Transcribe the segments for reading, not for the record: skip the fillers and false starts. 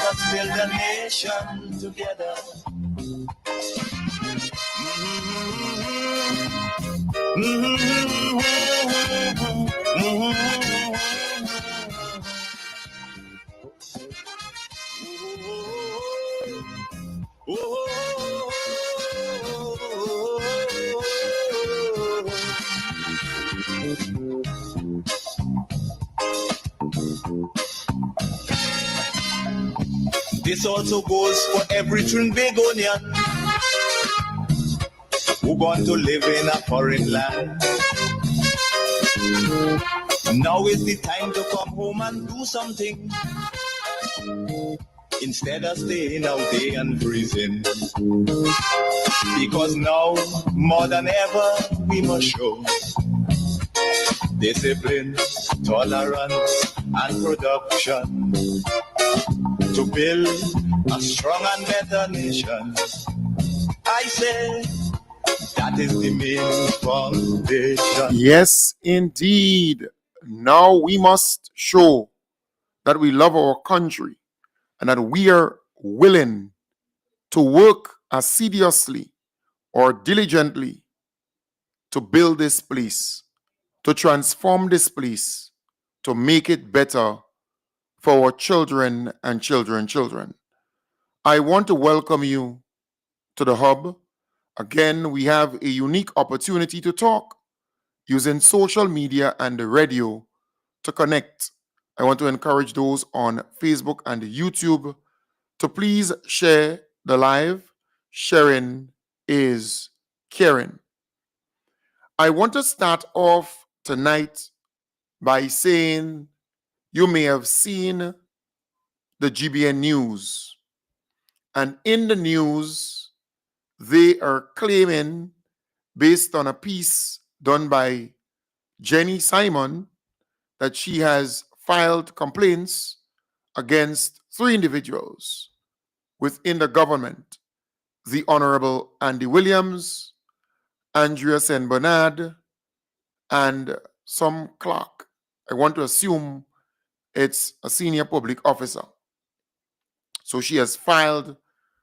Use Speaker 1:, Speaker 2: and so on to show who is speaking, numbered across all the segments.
Speaker 1: us build a nation together. This also goes for every Trinbagonian who going to live in a foreign land. Now is the time to come home and do something instead of staying out there and freezing. Because now, more than ever, we must show discipline, tolerance, and production to build a strong and better nation. I say that is the main foundation.
Speaker 2: Yes, indeed. Now we must show that we love our country and that we are willing to work assiduously or diligently to build this place, to transform this place, to make it better for our children and children. I want to welcome you to the Hub. Again, we have a unique opportunity to talk using social media and the radio to connect. I want to encourage those on Facebook and YouTube to please share the live. Sharing is caring. I want to start off tonight by saying you may have seen the GBN news. And in the news, they are claiming, based on a piece done by Jenny Simon, that she has filed complaints against 3 individuals within the government: the Honorable Andy Williams, Andrea St. Bernard, and some clerk. I want to assume it's a senior public officer. So she has filed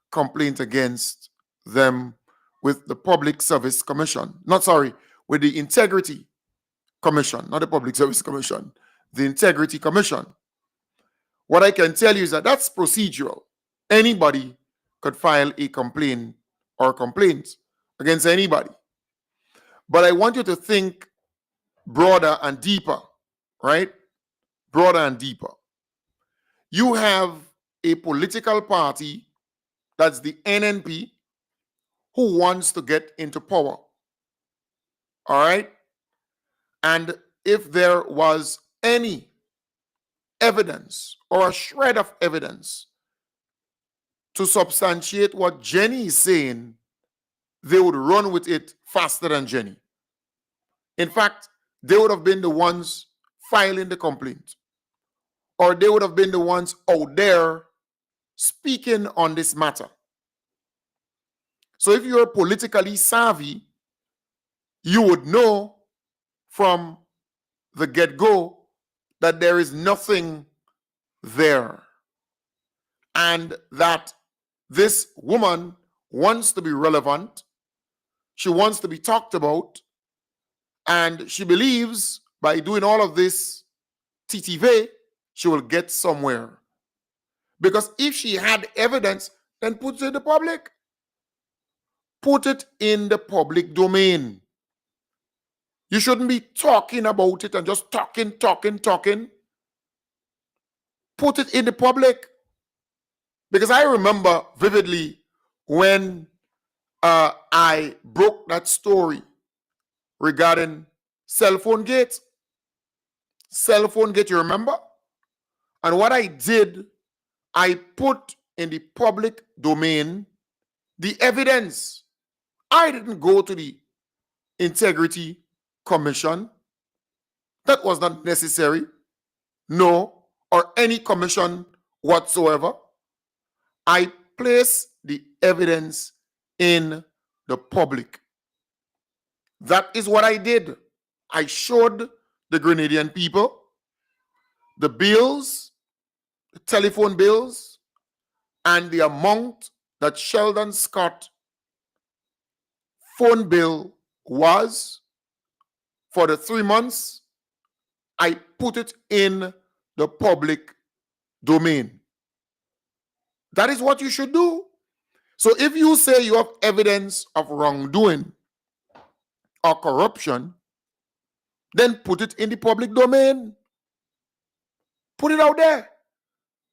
Speaker 2: complaint against them with the Public Service Commission. With the Integrity Commission, not the Public Service Commission, the Integrity Commission. What I can tell you is that that's procedural. Anybody could file a complaint or complaints against anybody. But I want you to think broader and deeper, right? Broader and deeper. You have a political party, that's the NNP, who wants to get into power. All right? And if there was any evidence or a shred of evidence to substantiate what Jenny is saying, they would run with it faster than Jenny. In fact, they would have been the ones filing the complaint, or they would have been the ones out there speaking on this matter. So if you're politically savvy, you would know from the get-go that there is nothing there, and that this woman wants to be relevant, she wants to be talked about, and she believes by doing all of this TTV, she will get somewhere. Because if she had evidence, then put it in the public. Put it in the public domain. You shouldn't be talking about it and just talking. Put it in the public. Because I remember vividly when I broke that story regarding cell phone gate. Cell phone gate, you remember? And what I did, I put in the public domain the evidence. I didn't go to the Integrity Commission. That was not necessary. No, or any commission whatsoever. I placed the evidence in the public. That is what I did. I showed the Grenadian people the bills, the telephone bills, and the amount that Sheldon Scott phone bill was for the 3 months, I put it in the public domain. That is what you should do. So if you say you have evidence of wrongdoing or corruption, then put it in the public domain. Put it out there.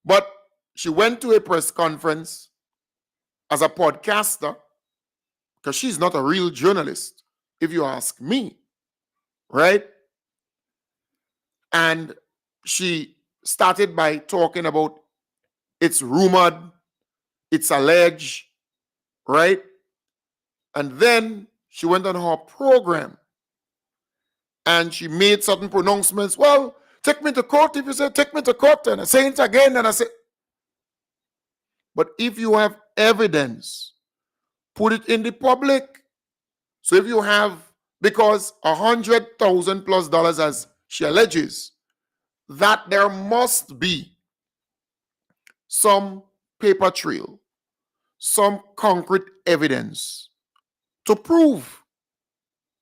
Speaker 2: But she went to a press conference as a podcaster, because she's not a real journalist, if you ask me, right? And she started by talking about it's rumored, it's alleged, right? And then she went on her program and she made certain pronouncements. Well, take me to court. If you say take me to court, and I say it again, and I say, but if you have evidence, put it in the public. So if you have, because $100,000+ as she alleges, that there must be some paper trail, some concrete evidence to prove,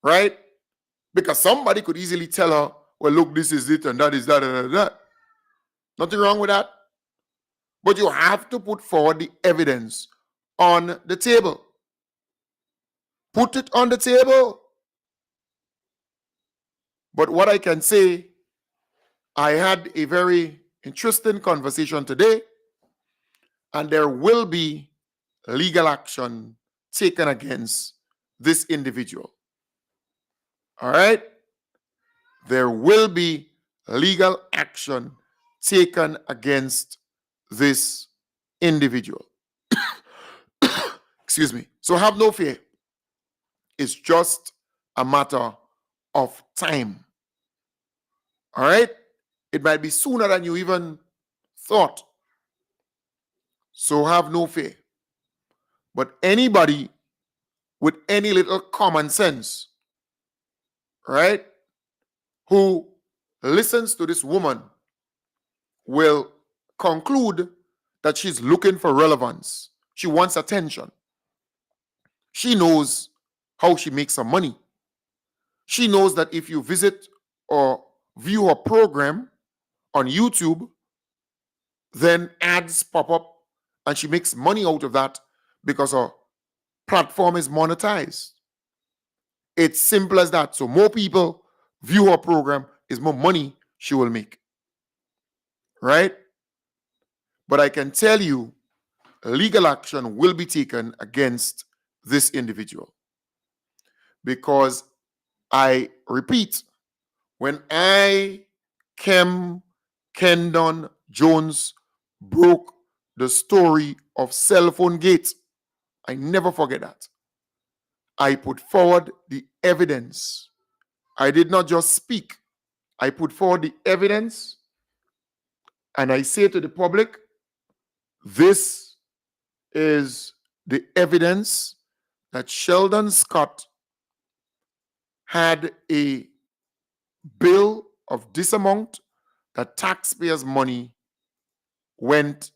Speaker 2: right? Because somebody could easily tell her, well, look, this is it and that is that and that. Nothing wrong with that. But you have to put forward the evidence on the table. Put it on the table. But what I can say, I had a very interesting conversation today, and there will be legal action taken against this individual. All right? There will be legal action taken against this individual. Excuse me. So have no fear. It's just a matter of time. All right? It might be sooner than you even thought. So have no fear. But anybody with any little common sense, right, who listens to this woman will conclude that she's looking for relevance. She wants attention. She knows how she makes her money. She knows that if you visit or view her program on YouTube, then ads pop up and she makes money out of that because her platform is monetized. It's simple as that. So more people view her program is more money she will make. Right? But I can tell you, legal action will be taken against this individual. Because I repeat, when Kendon Jones broke the story of Cell Phone Gate, I never forget that. I put forward the evidence. I did not just speak. I put forward the evidence and I say to the public, this is the evidence that Sheldon Scott had a bill of this amount, that taxpayers' money went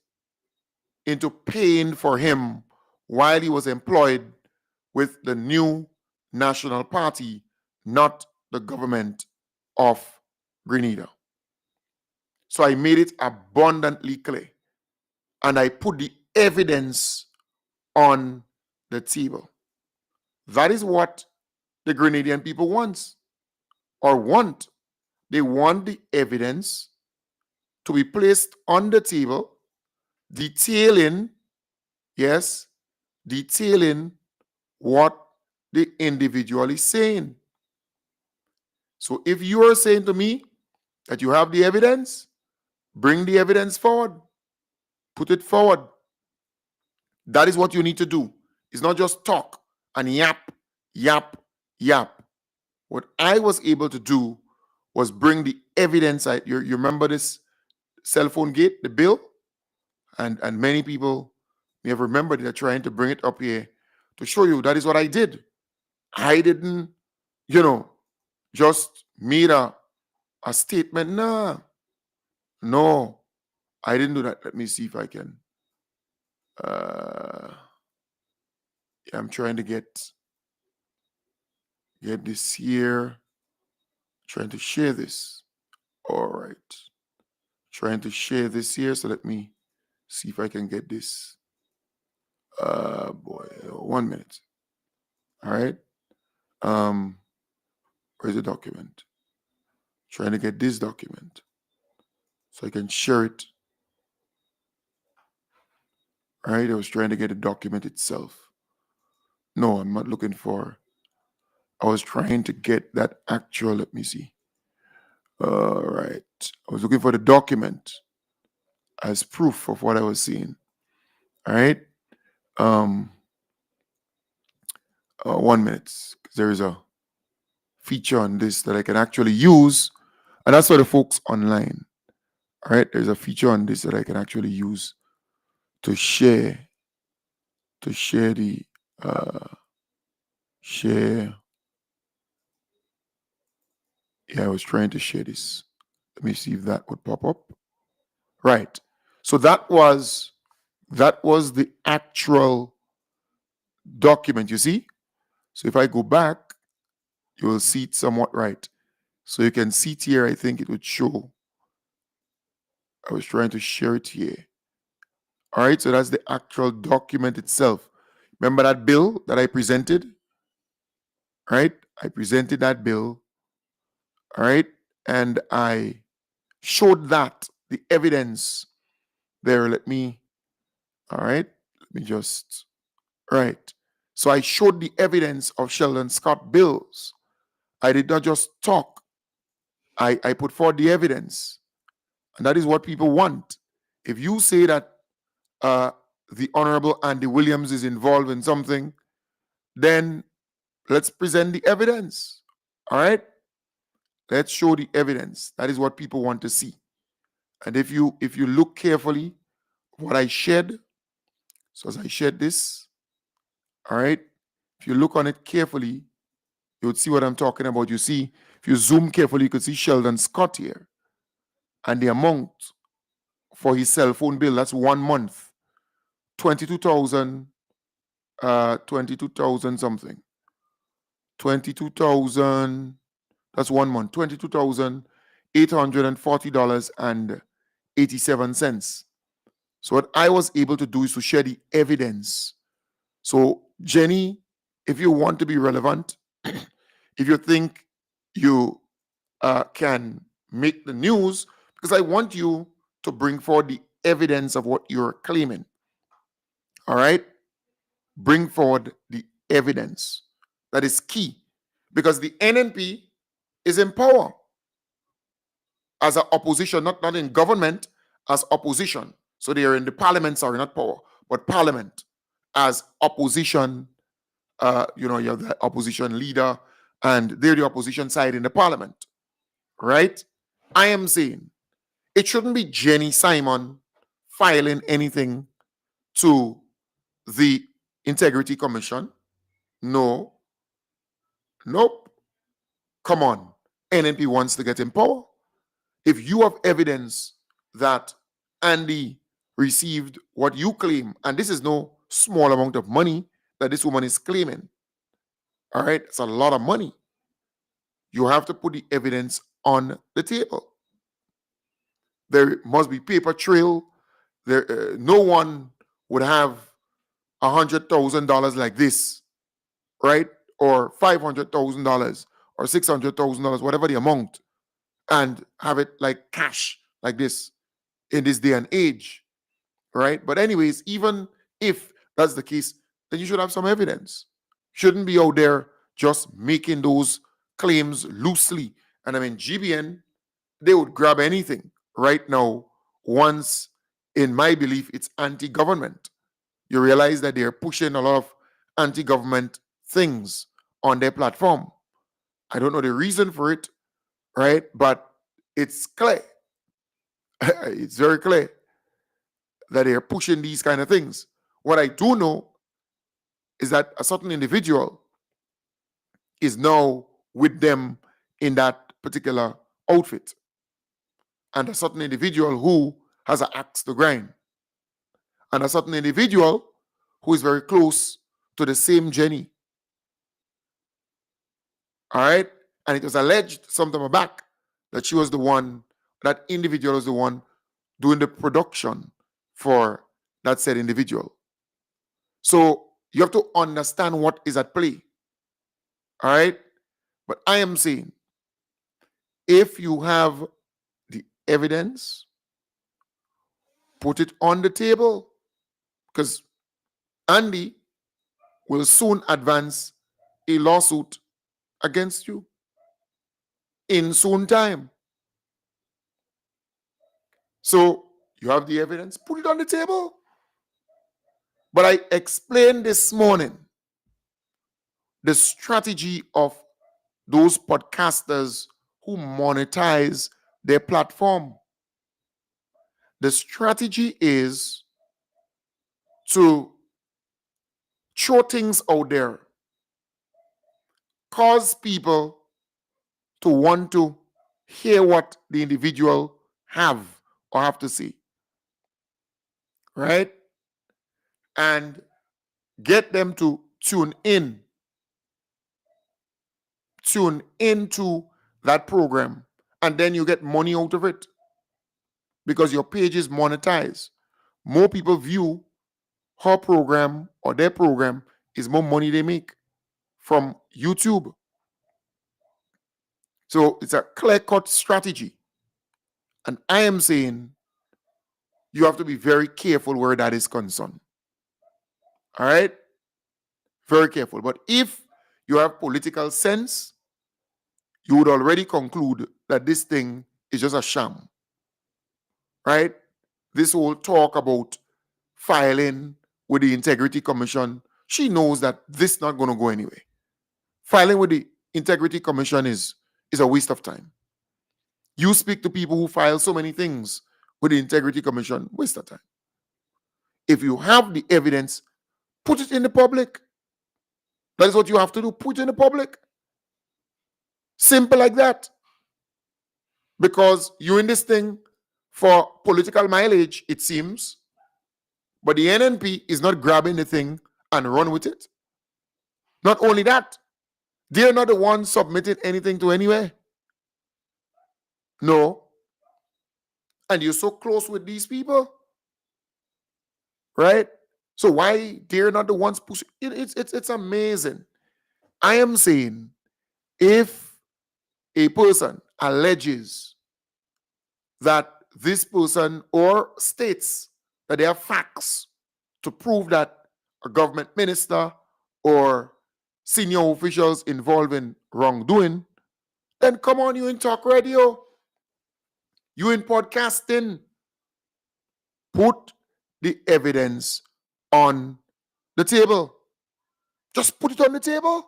Speaker 2: into paying for him while he was employed with the new National Party, not the government of Grenada. So I made it abundantly clear. And I put the evidence on the table. That is what the Grenadian people want. They want the evidence to be placed on the table, detailing what the individual is saying. So if you are saying to me that you have the evidence, bring the evidence forward. Put it forward. That is what you need to do. It's not just talk and yap. What I was able to do was bring the evidence. You remember this Cell Phone Gate, the bill? And many people may have remembered it, trying to bring it up here to show you that is what I did. I didn't, just made a statement. No, I didn't do that. Let me see if I can Yeah, I'm trying to get this here. Trying to share this. All right. Trying to share this here. So let me see if I can get this. Boy, 1 minute. All right. Where's the document? Trying to get this document so I can share it. All right. I was trying to get the document itself. No, I'm not looking for. I was trying to get that actual. Let me see. All right. I was looking for the document as proof of what I was seeing. All right. 1 minute. There is a feature on this that I can actually use, and that's for the folks online. All right. There's a feature on this that I can actually use to share the share. Yeah, I was trying to share this. Let me see if that would pop up. Right. So that was the actual document, you see? So if I go back, you will see it somewhat right. So you can see it here, I think it would show. I was trying to share it here. All right, so that's the actual document itself. Remember that bill that I presented? Right? I presented that bill. All right, and I showed that, the evidence there. All right, let me just, right. So I showed the evidence of Sheldon Scott bills. I did not just talk. I put forward the evidence. And that is what people want. If you say that the Honorable Andy Williams is involved in something, then let's present the evidence. All right? Let's show the evidence. That is what people want to see. And if you look carefully, what I shared, so as I shared this, all right, if you look on it carefully, you would see what I'm talking about. You see, if you zoom carefully, you could see Sheldon Scott here. And the amount for his cell phone bill, that's 1 month, 22,000, 22,000 something. 22,000, that's 1 month, $22,840.87. So what I was able to do is to share the evidence. So Jenny, if you want to be relevant, if you think you can make the news, because I want you to bring forward the evidence of what you're claiming. All right? Bring forward the evidence. That is key, because the NNP is in power as an opposition, not in government, as opposition. So they are in the parliament, sorry, not power, but parliament as opposition. You have the opposition leader, and they're the opposition side in the parliament, right? I am saying it shouldn't be Jenny Simon filing anything to the Integrity Commission. No. Nope. Come on. NNP wants to get in power. If you have evidence that Andy received what you claim, and this is no small amount of money that this woman is claiming, all right, it's a lot of money. You have to put the evidence on the table. There must be paper trail. There, no one would have $100,000 like this, right? Or $500,000 or $600,000, whatever the amount, and have it like cash like this in this day and age, right? But anyways, even if that's the case, then you should have some evidence. Shouldn't be out there just making those claims loosely. And I mean, GBN, they would grab anything right now once, in my belief, it's anti-government. You realize that they're pushing a lot of anti-government things on their platform. I don't know the reason for it, right? But it's clear. It's very clear that they're pushing these kind of things. What I do know is that a certain individual is now with them in that particular outfit, and a certain individual who has an axe to grind. and a certain individual who is very close to the same Jenny. All right? And it was alleged sometime back that she was the one, that individual was the one doing the production for that said individual. So you have to understand what is at play. All right? But I am saying, if you have the evidence, put it on the table, because Andy will soon advance a lawsuit against you in soon time. So you have the evidence, put it on the table. But I explained this morning the strategy of those podcasters who monetize their platform. The strategy is to throw things out there, cause people to want to hear what the individual have to say, right? And get them to tune into that program, and then you get money out of it because your page is monetized. More people view her program or their program, is more money they make from YouTube. So it's a clear-cut strategy. And I am saying you have to be very careful where that is concerned. All right? Very careful. But if you have political sense, you would already conclude that this thing is just a sham. Right? This whole talk about filing with the Integrity Commission, she knows that this is not going to go anywhere. Filing with the Integrity Commission is a waste of time. You speak to people who file so many things with the Integrity Commission, waste of time. If you have the evidence, put it in the public. That is what you have to do. Put it in the public. Simple like that. Because you're in this thing for political mileage, it seems. But the NNP is not grabbing the thing and run with it. Not only that, they're not the ones submitting anything to anywhere. No. And you're so close with these people. Right? So why they're not the ones pushing? It's amazing. I am saying, if a person alleges that this person or states that they have facts to prove that a government minister or senior officials involved in wrongdoing, then come on, you in talk radio, you in podcasting, put the evidence on the table. Just put it on the table.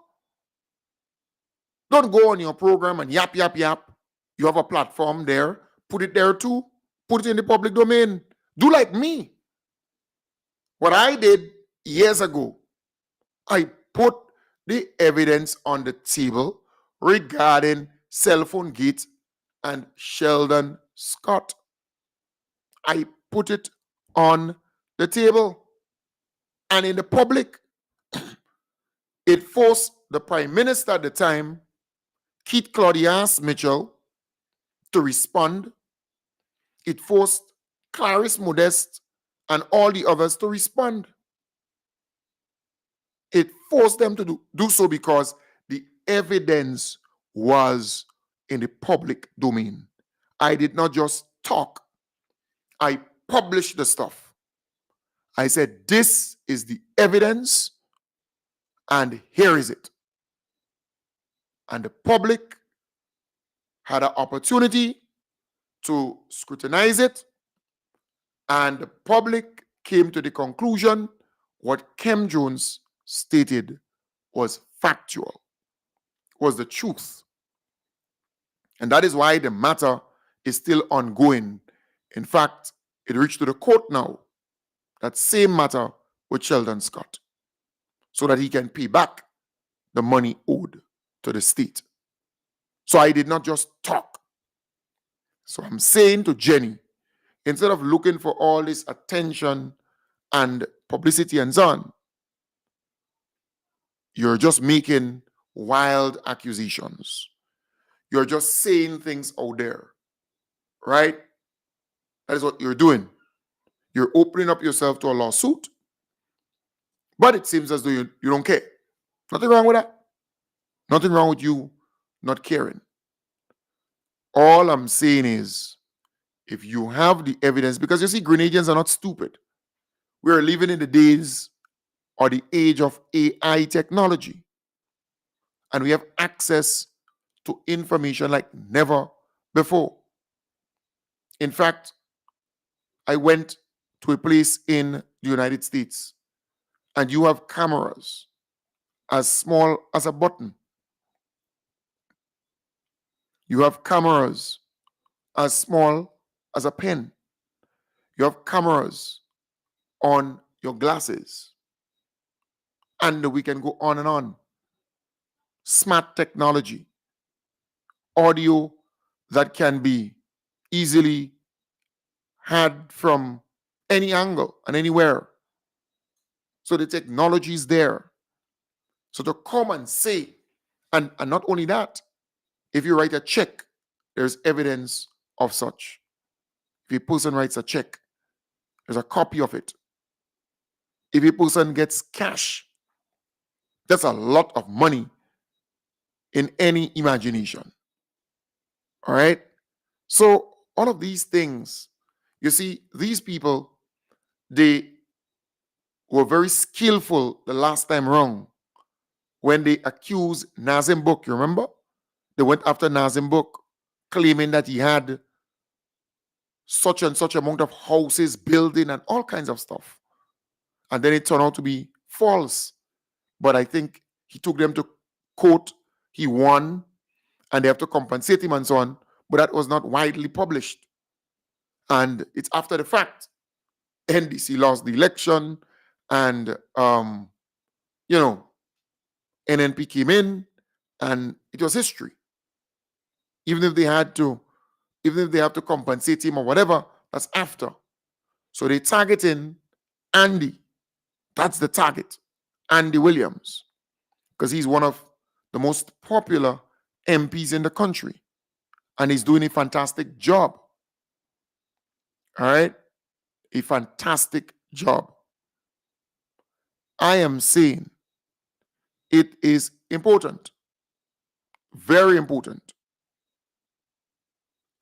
Speaker 2: Don't go on your program and yap. You have a platform there. Put it there too. Put it in the public domain. Do like me. What I did years ago, I put the evidence on the table regarding Cell Phone Gate and Sheldon Scott. I put it on the table. And in the public, it forced the Prime Minister at the time, Keith Claudius Mitchell, to respond. It forced Clarice Modeste and all the others to respond. It forced them to do so because the evidence was in the public domain. I did not just talk. I published the stuff. I said, this is the evidence, and here is it. And the public had an opportunity to scrutinize it, and the public came to the conclusion what Kem Jones stated was factual, was the truth. And that is why the matter is still ongoing. In fact, it reached to the court now, that same matter with Sheldon Scott, so that he can pay back the money owed to the state. So I did not just talk. So I'm saying to Jenny, instead of looking for all this attention and publicity and so on, you're just making wild accusations. You're just saying things out there, right? That is what you're doing. You're opening up yourself to a lawsuit, but it seems as though you don't care. Nothing wrong with that. Nothing wrong with you not caring. All I'm saying is, if you have the evidence, because you see, Grenadians are not stupid. We are living in the days or the age of AI technology, and we have access to information like never before. In fact, I went to a place in the United States, and you have cameras as small as a button. You have cameras as small as a pen. You have cameras on your glasses. And we can go on and on. Smart technology, audio that can be easily had from any angle and anywhere. So the technology is there. So to come and say, and not only that, if you write a check, there's evidence of such. If a person writes a check, there's a copy of it. If a person gets cash, that's a lot of money in any imagination. All right? So all of these things, you see, these people, they were very skillful the last time around when they accused Nazim Book. You remember? They went after Nazim Book, claiming that he had such and such amount of houses, building, and all kinds of stuff. And then it turned out to be false. But I think he took them to court. He won, and they have to compensate him and so on. But that was not widely published. And it's after the fact. NDC lost the election, and NNP came in, and it was history. Even if they have to compensate him or whatever, that's after. So they targeting Andy. That's the target, Andy Williams, because he's one of the most popular MPs in the country, and he's doing a fantastic job. All right? A fantastic job. I am saying it is important, very important,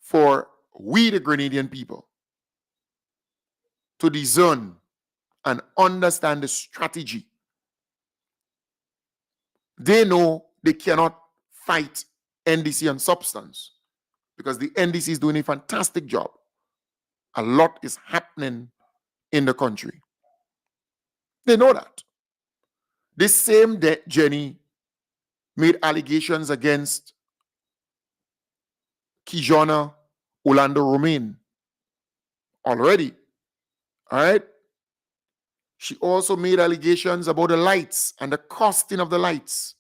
Speaker 2: for we, the Grenadian people, to discern and understand the strategy. They know they cannot fight NDC on substance because the NDC is doing a fantastic job. A lot is happening in the country. They know that. This same Jenny made allegations against Kijana Orlando Romain already. All right? She also made allegations about the lights and the costing of the lights.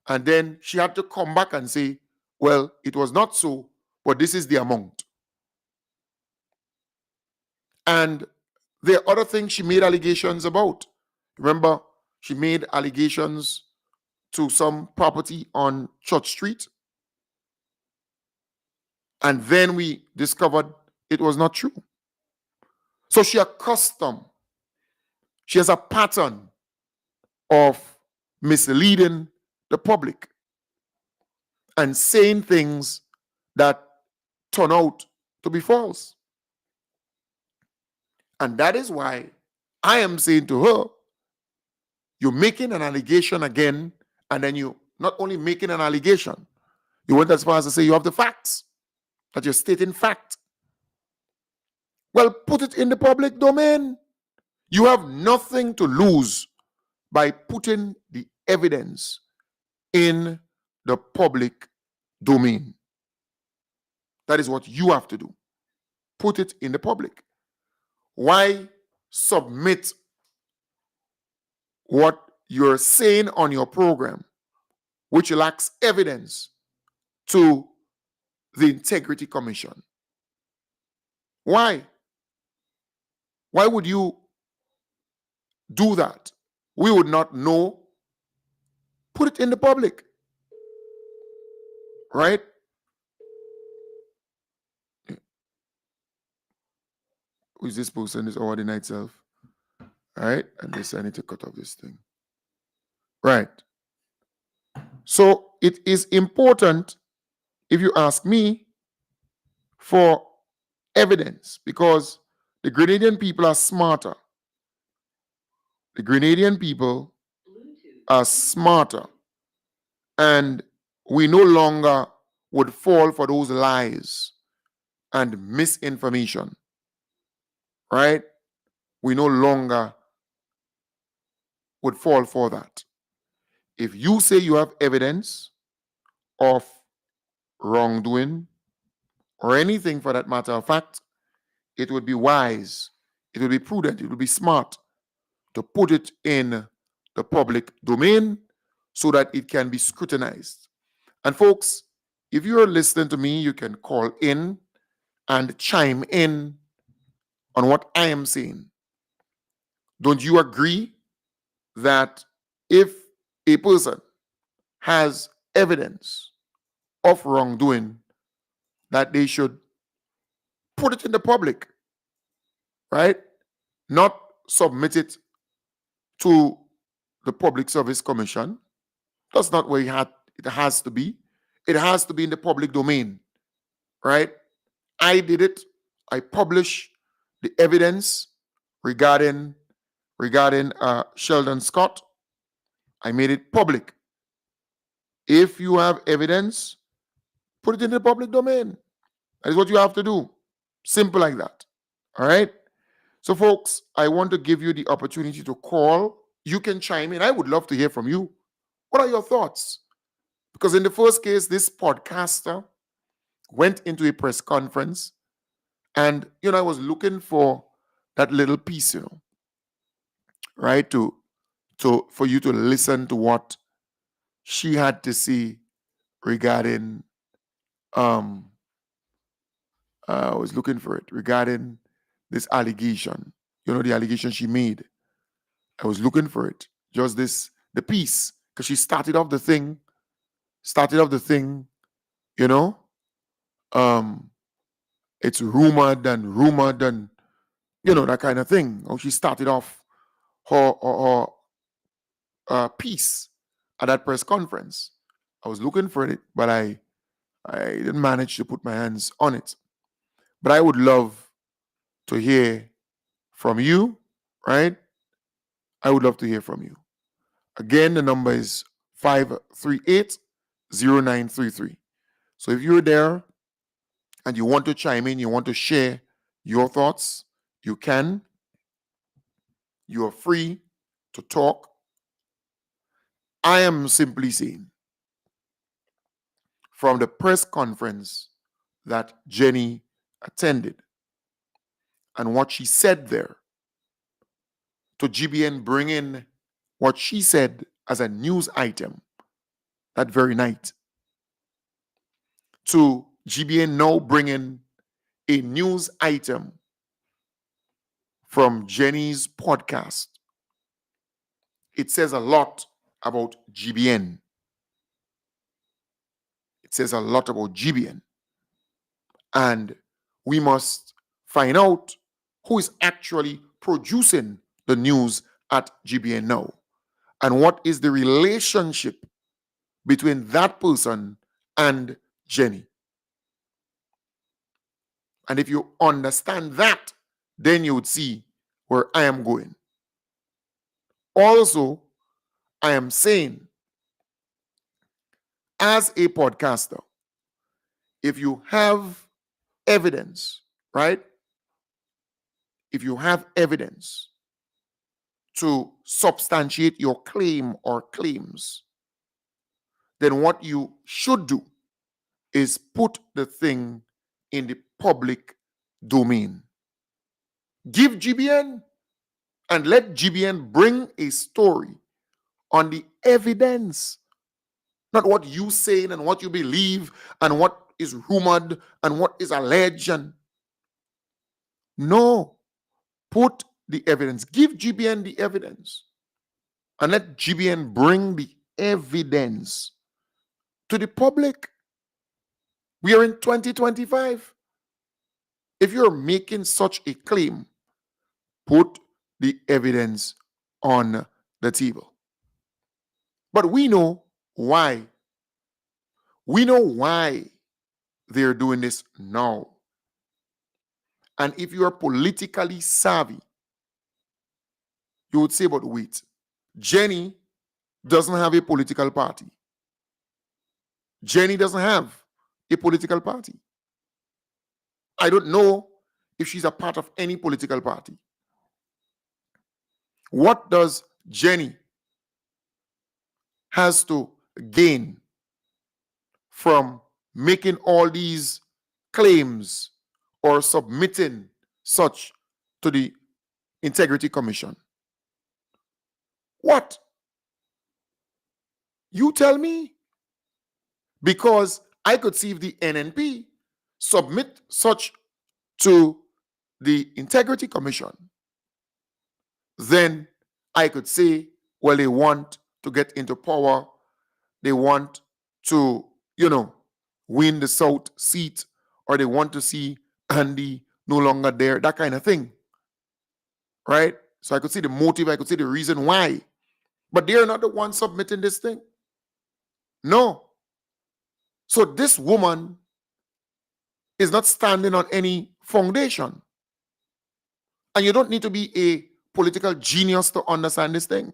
Speaker 2: And then she had to come back and say, well, it was not so, but this is the amount. And there are other things she made allegations about. Remember, she made allegations to some property on Church Street. And then we discovered it was not true. So she has a pattern of misleading the public and saying things that turn out to be false. And that is why I am saying to her, you're making an allegation again, and then you not only making an allegation, you went as far as to say you have the facts, that you're stating fact. Well, put it in the public domain. You have nothing to lose by putting the evidence in the public domain. That is what you have to do. Put it in the public. Why submit what you're saying on your program, which lacks evidence, to the Integrity Commission? Why? Why would you do that, we would not know. Put it in the public, right? Who's this person? This our night self. All right, and this I need to cut off this thing. Right. So it is important, if you ask me, for evidence, because the Grenadian people are smarter. The Grenadian people are smarter, and we no longer would fall for those lies and misinformation, right? We no longer would fall for that. If you say you have evidence of wrongdoing or anything for that matter of fact, it would be wise, it would be prudent, it would be smart to put it in the public domain so that it can be scrutinized. And folks, if you're listening to me, you can call in and chime in on what I am saying. Don't you agree that if a person has evidence of wrongdoing, that they should put it in the public, right? Not submit it to the Public Service Commission. That's not where it has to be. It has to be in the public domain, right? I did it. I published the evidence regarding Sheldon Scott. I made it public. If you have evidence, put it in the public domain. That is what you have to do. Simple like that. All right? So, folks, I want to give you the opportunity to call. You can chime in. I would love to hear from you. What are your thoughts? Because in the first case, this podcaster went into a press conference, and, I was looking for that little piece, right, for you to listen to what she had to say regarding, I was looking for it, regarding this allegation, the allegation she made. I was looking for it, just the piece, because she started off the thing, it's rumored and, that kind of thing. How she started off her piece at that press conference. I was looking for it, but I didn't manage to put my hands on it. But I would love to hear from you, right? I would love to hear from you. Again, the number is 538-0933. So if you're there and you want to chime in, you want to share your thoughts, you can. You are free to talk. I am simply saying, from the press conference that Jenny attended and what she said there, to GBN bring in what she said as a news item that very night, to GBN now bring in a news item from Jenny's podcast, it says a lot about GBN. It says a lot about GBN. And we must find out who is actually producing the news at GBN now. And what is the relationship between that person and Jenny. And if you understand that, then you would see where I am going. Also, I am saying, as a podcaster, if you have evidence, right? If you have evidence to substantiate your claim or claims, then what you should do is put the thing in the public domain. Give GBN and let GBN bring a story on the evidence, not what you say and what you believe and what is rumored and what is alleged. No, put the evidence. Give GBN the evidence. And let GBN bring the evidence to the public. We are in 2025. If you're making such a claim, put the evidence on the table. But we know why. We know why they're doing this now. And if you are politically savvy, you would say, but wait, Jenny doesn't have a political party. Jenny doesn't have a political party. I don't know if she's a part of any political party. What does Jenny has to gain from making all these claims or submitting such to the Integrity Commission? What? You tell me. Because I could see if the NNP submit such to the Integrity Commission, then I could say, well, they want to get into power. They want to, win the South seat, or they want to see Andy no longer there, that kind of thing. Right? So I could see the motive, I could see the reason why. But they're not the ones submitting this thing. No. So this woman is not standing on any foundation. And you don't need to be a political genius to understand this thing.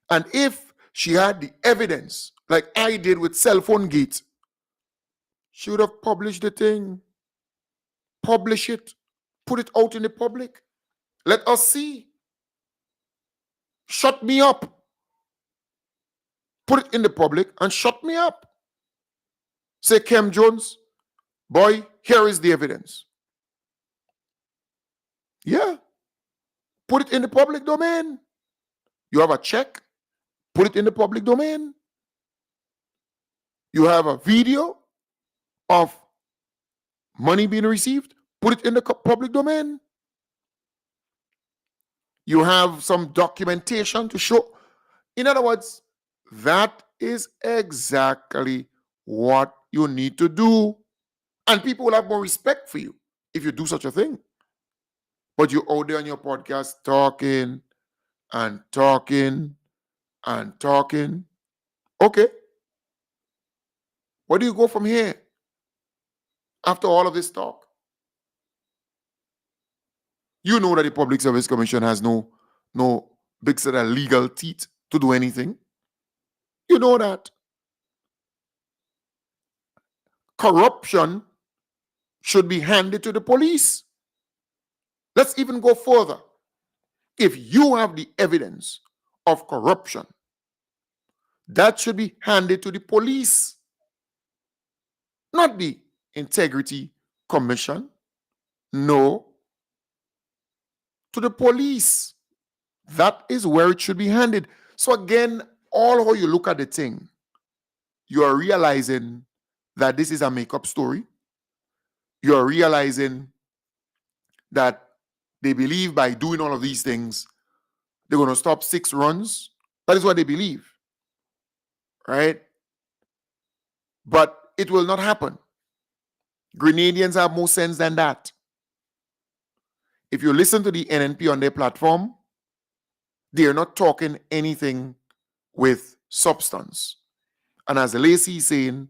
Speaker 2: And if she had the evidence, like I did with Cell Phone Gate, she would have published the thing, publish it, put it out in the public. Let us see. Shut me up. Put it in the public and shut me up. Say, Kem Jones, boy, here is the evidence. Yeah. Put it in the public domain. You have a check, put it in the public domain. You have a video of money being received, put it in the public domain. You have some documentation to show. In other words, that is exactly what you need to do. And people will have more respect for you if you do such a thing. But you're out there on your podcast talking and talking and talking. Okay. Where do you go from here? After all of this talk. You know that the Public Service Commission has no big set of legal teeth to do anything. You know that. Corruption should be handed to the police. Let's even go further. If you have the evidence of corruption, that should be handed to the police, not the Integrity Commission. No, to the police. That is where it should be handed. So again, all how you look at the thing, you are realizing that this is a make-up story. You are realizing that they believe by doing all of these things, they're going to stop 6 runs. That is what they believe. Right? But it will not happen. Grenadians have more sense than that. If you listen to the NNP on their platform, they are not talking anything with substance. And as Lacey is saying,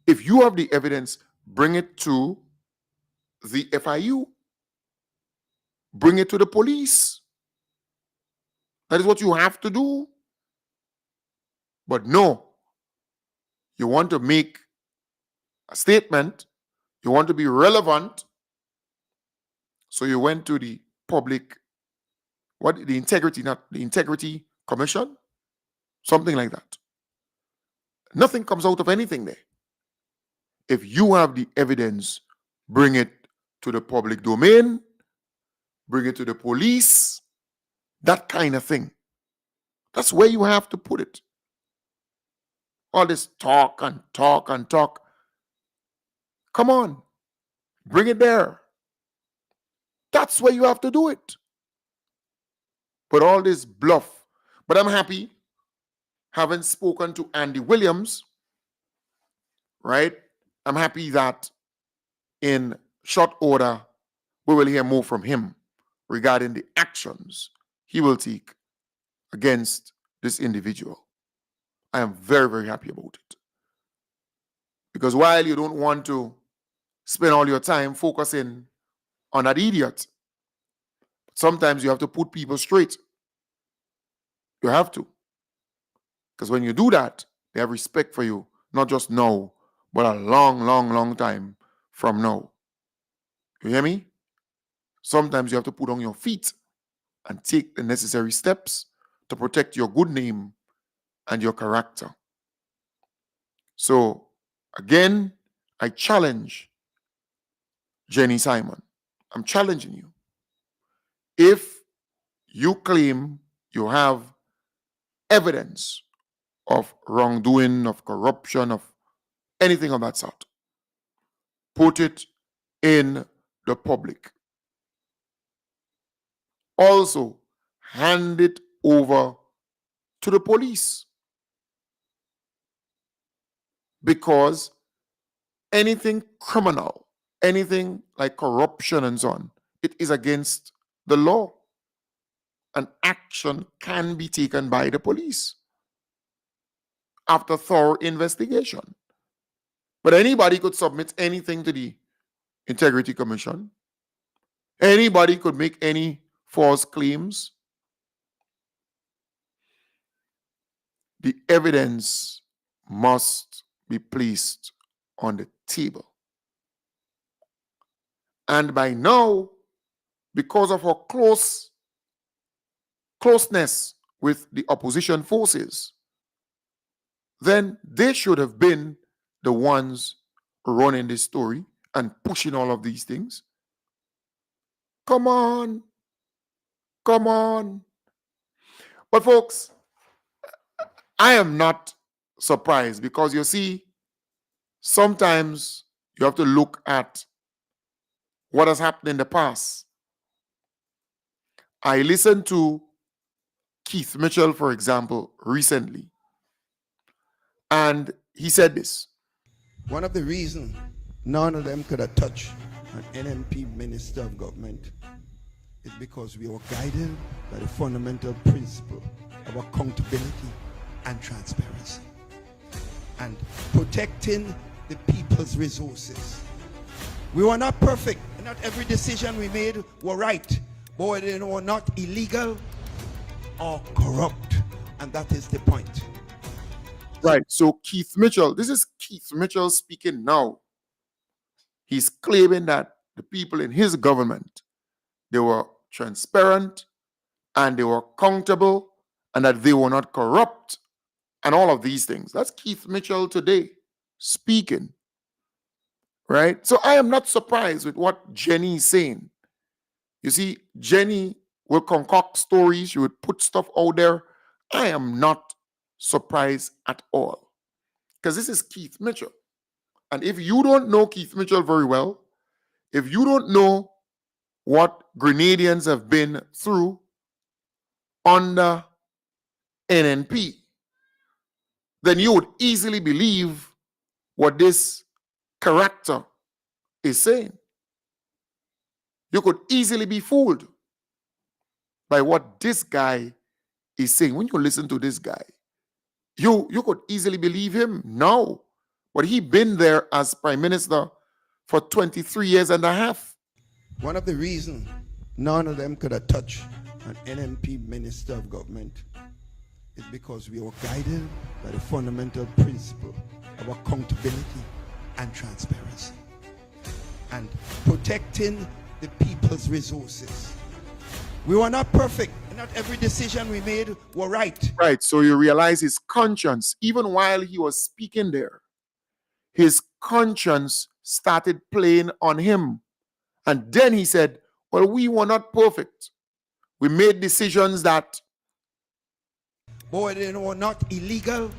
Speaker 2: if you have the evidence, bring it to the FIU. Bring it to the police. That is what you have to do. But no, you want to make a statement, you want to be relevant, so you went to the public, the Integrity Commission, something like that. Nothing comes out of anything there. If you have the evidence, bring it to the public domain, bring it to the police, that kind of thing. That's where you have to put it. All this talk and talk and talk. Come on, bring it there. That's where you have to do it. But all this bluff. But I'm happy, having spoken to Andy Williams, right? I'm happy that in short order, we will hear more from him regarding the actions he will take against this individual. I am very, very happy about it. Because while you don't want to spend all your time focusing on that idiot, sometimes you have to put people straight. You have to. Because when you do that, they have respect for you, not just now, but a long, long, long time from now. You hear me? Sometimes you have to put on your feet and take the necessary steps to protect your good name and your character. So, again, I challenge Jenny Simon. I'm challenging you. If you claim you have evidence of wrongdoing, of corruption, of anything of that sort, put it in the public. Also, hand it over to the police. Because anything criminal, anything like corruption and so on, it is against the law. And action can be taken by the police after thorough investigation. But anybody could submit anything to the Integrity Commission. Anybody could make any false claims. The evidence must be placed on the table. And by now, because of our closeness with the opposition forces, then they should have been the ones running this story and pushing all of these things. Come on. Come on. But folks, I am not surprised, because you see, sometimes you have to look at what has happened in the past. I listened to Keith Mitchell, for example, recently, and he said this.
Speaker 3: One of the reasons none of them could have touched an NNP Minister of Government is because we were guided by the fundamental principle of accountability and transparency and protecting the people's resources. We were not perfect. Not every decision we made were right, but they were not illegal or corrupt, and that is the point.
Speaker 2: Right. So Keith Mitchell, this is Keith Mitchell speaking now. He's claiming that the people in his government, they were transparent and they were accountable and that they were not corrupt and all of these things. That's Keith Mitchell today speaking. Right? So I am not surprised with what Jenny is saying. You see, Jenny will concoct stories. She would put stuff out there. I am not surprised at all, because this is Keith Mitchell. And if you don't know Keith Mitchell very well, if you don't know what Grenadians have been through under NNP, then you would easily believe what this character is saying. You could easily be fooled by what this guy is saying. When you listen to this guy, you could easily believe him. No. But he been there as Prime Minister for 23 years and a half.
Speaker 3: One of the reasons none of them could have touched an NNP Minister of Government is because we were guided by the fundamental principle of accountability and transparency and protecting the people's resources. We were not perfect. Not every decision we made were right.
Speaker 2: Right. So you realize his conscience, even while he was speaking there, his conscience started playing on him. And then he said, well, we were not perfect. We made decisions that,
Speaker 3: but they were not illegal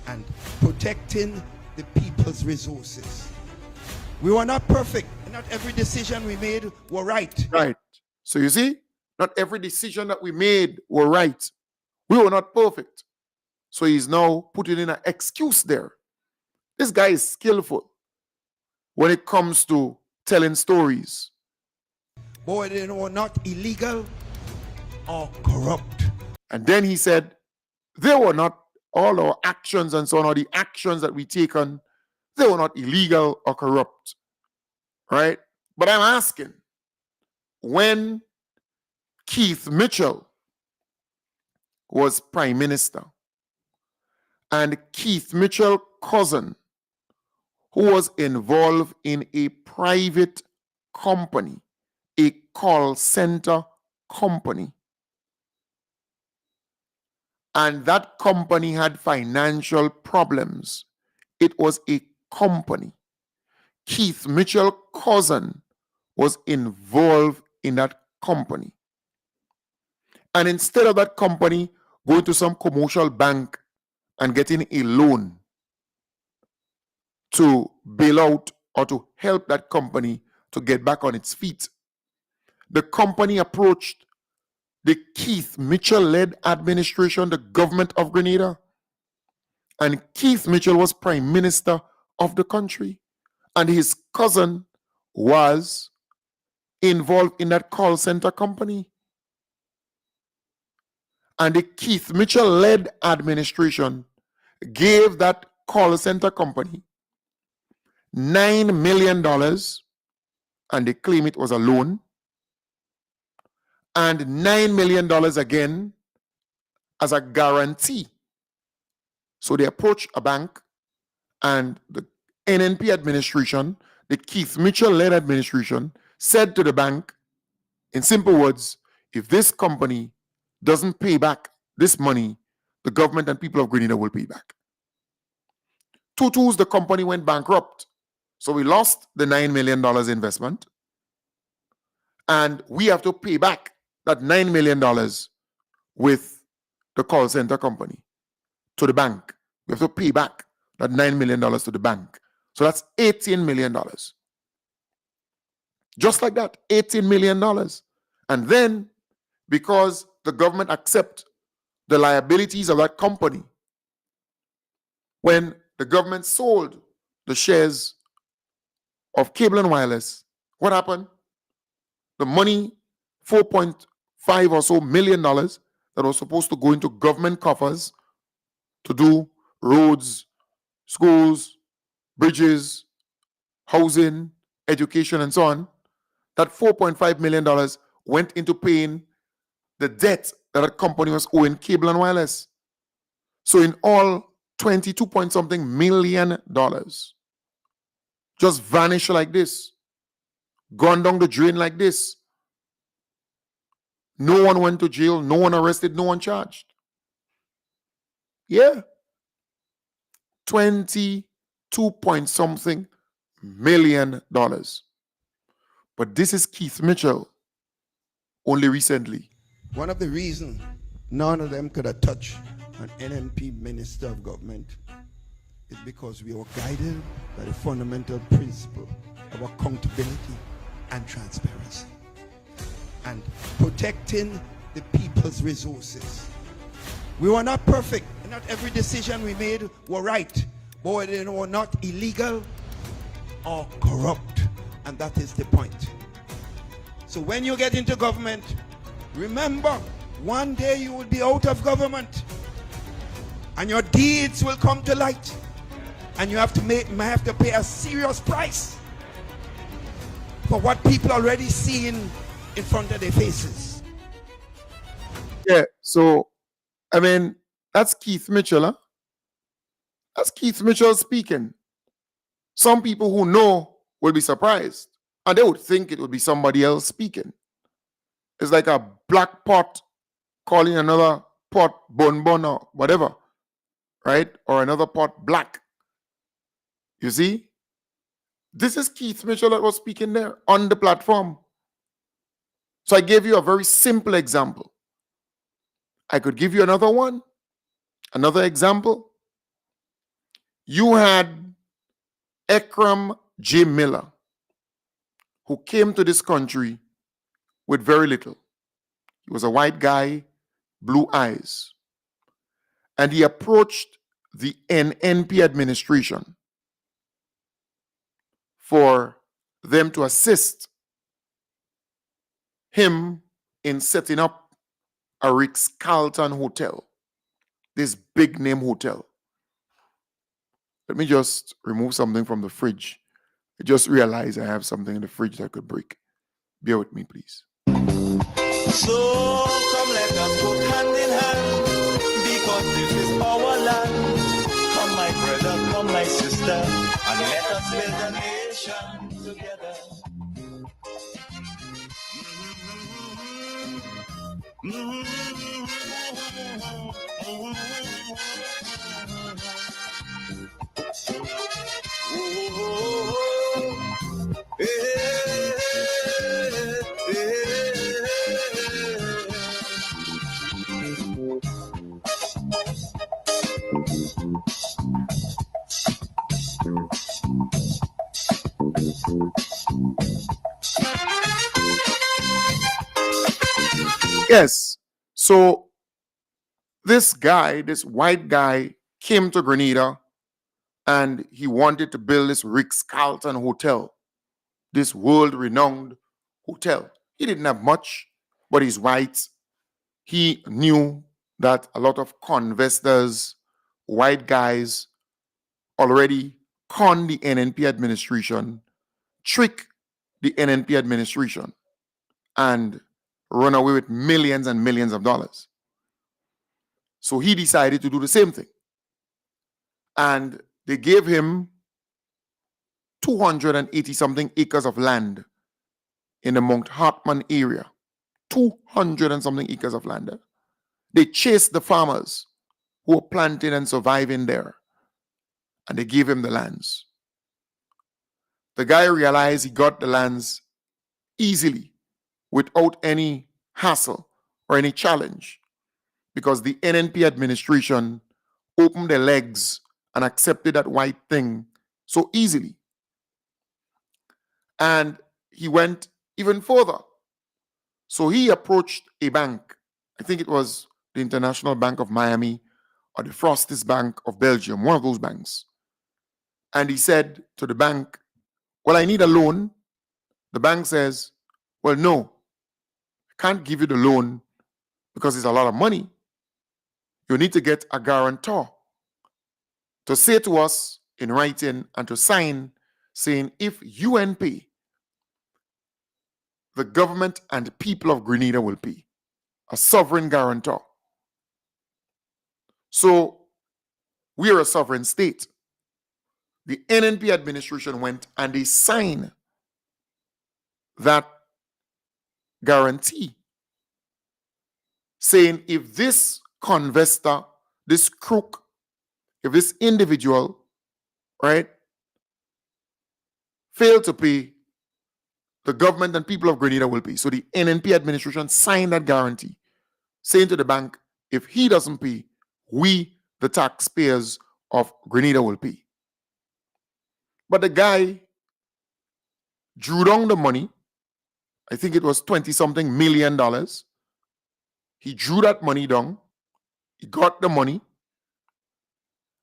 Speaker 3: and protecting the people's resources. We were not perfect. And not every decision we made were right.
Speaker 2: Right. So you see, not every decision that we made were right. We were not perfect. So he's now putting in an excuse there. This guy is skillful when it comes to telling stories.
Speaker 3: Boy, they were not illegal or corrupt.
Speaker 2: And then he said, they were not all our actions and so on, or the actions that we taken, they were not illegal or corrupt. Right? But I'm asking, when Keith Mitchell was prime minister, and Keith Mitchell's cousin, who was involved in a private company, a call center company, and that company had financial problems. It was a company. Keith Mitchell's cousin was involved in that company. And instead of that company going to some commercial bank and getting a loan to bail out or to help that company to get back on its feet, the company approached the Keith Mitchell-led administration, the government of Grenada. And Keith Mitchell was prime minister of the country. And his cousin was involved in that call center company. And the Keith Mitchell-led administration gave that call center company $9 million, and they claim it was a loan, and $9 million again as a guarantee. So they approached a bank, and the NNP administration, the Keith Mitchell-led administration, said to the bank, in simple words, if this company doesn't pay back this money, the government and people of Grenada will pay back. Tutus, the company went bankrupt. So we lost the $9 million investment, and we have to pay back that $9 million with the call center company to the bank. We have to pay back that $9 million to the bank. So that's $18 million. Just like that, $18 million. And then, because the government accept the liabilities of that company, when the government sold the shares of Cable and Wireless, what happened? The money, $4.5 or so million that was supposed to go into government coffers to do roads, schools, bridges, housing, education, and so on, that $4.5 million went into paying the debt that a company was owing Cable and Wireless. So in all, 22 point something million dollars just vanished like this, gone down the drain like this. No one went to jail, no one arrested, no one charged. Yeah. 22 point something million dollars. But this is Keith Mitchell only recently.
Speaker 3: One of the reasons none of them could have touched an NNP minister of government is because we were guided by the fundamental principle of accountability and transparency and protecting the people's resources. We were not perfect, and not every decision we made were right, but they were not illegal or corrupt, and that is the point. So when you get into government, remember, one day you will be out of government, and your deeds will come to light, and you have to pay a serious price for what people already seeing in front of their faces.
Speaker 2: Yeah, so I mean, that's Keith Mitchell, huh? That's Keith Mitchell speaking. Some people who know will be surprised, and they would think it would be somebody else speaking. It's like a black pot calling another pot bonbon or whatever, right? Or another pot black. You see? This is Keith Mitchell that was speaking there on the platform. So I gave you a very simple example. I could give you another one, another example. You had Ekram J. Miller, who came to this country with very little. He was a white guy, blue eyes. And he approached the NNP administration for them to assist him in setting up a Ritz-Carlton hotel, this big name hotel. Let me just remove something from the fridge. I just realized I have something in the fridge that could break. Bear with me, please.
Speaker 1: So come let us go hand in hand, because this is our land. Come my brother, come my sister, and let us build a nation together.
Speaker 2: Yes. So this guy, this white guy, came to Grenada and he wanted to build this Ritz-Carlton hotel, this world-renowned hotel. He didn't have much, but he's white. He knew that a lot of convestors, white guys, already conned the NNP administration, trick the NNP administration, and run away with millions and millions of dollars. So he decided to do the same thing. And they gave him 280 something acres of land in the Mount Hartman area. 200 and something acres of land. They chased the farmers who were planting and surviving there, and they gave him the lands. The guy realized he got the lands easily without any hassle or any challenge, because the NNP administration opened their legs and accepted that white thing so easily. And he went even further. So he approached a bank. I think it was the International Bank of Miami or the Frostis Bank of Belgium, one of those banks. And he said to the bank, well, I need a loan. The bank says, well, no, I can't give you the loan because it's a lot of money. You need to get a guarantor to say to us in writing and to sign saying, if UN pay, the government and the people of Grenada will pay. A sovereign guarantor. So we are a sovereign state. The NNP administration went and they signed that guarantee saying if this convestor, this crook, if this individual, right, fail to pay, the government and people of Grenada will pay. So the NNP administration signed that guarantee, saying to the bank, if he doesn't pay, we, the taxpayers of Grenada, will pay. But the guy drew down the money. I think it was $20-something million. He drew that money down. He got the money.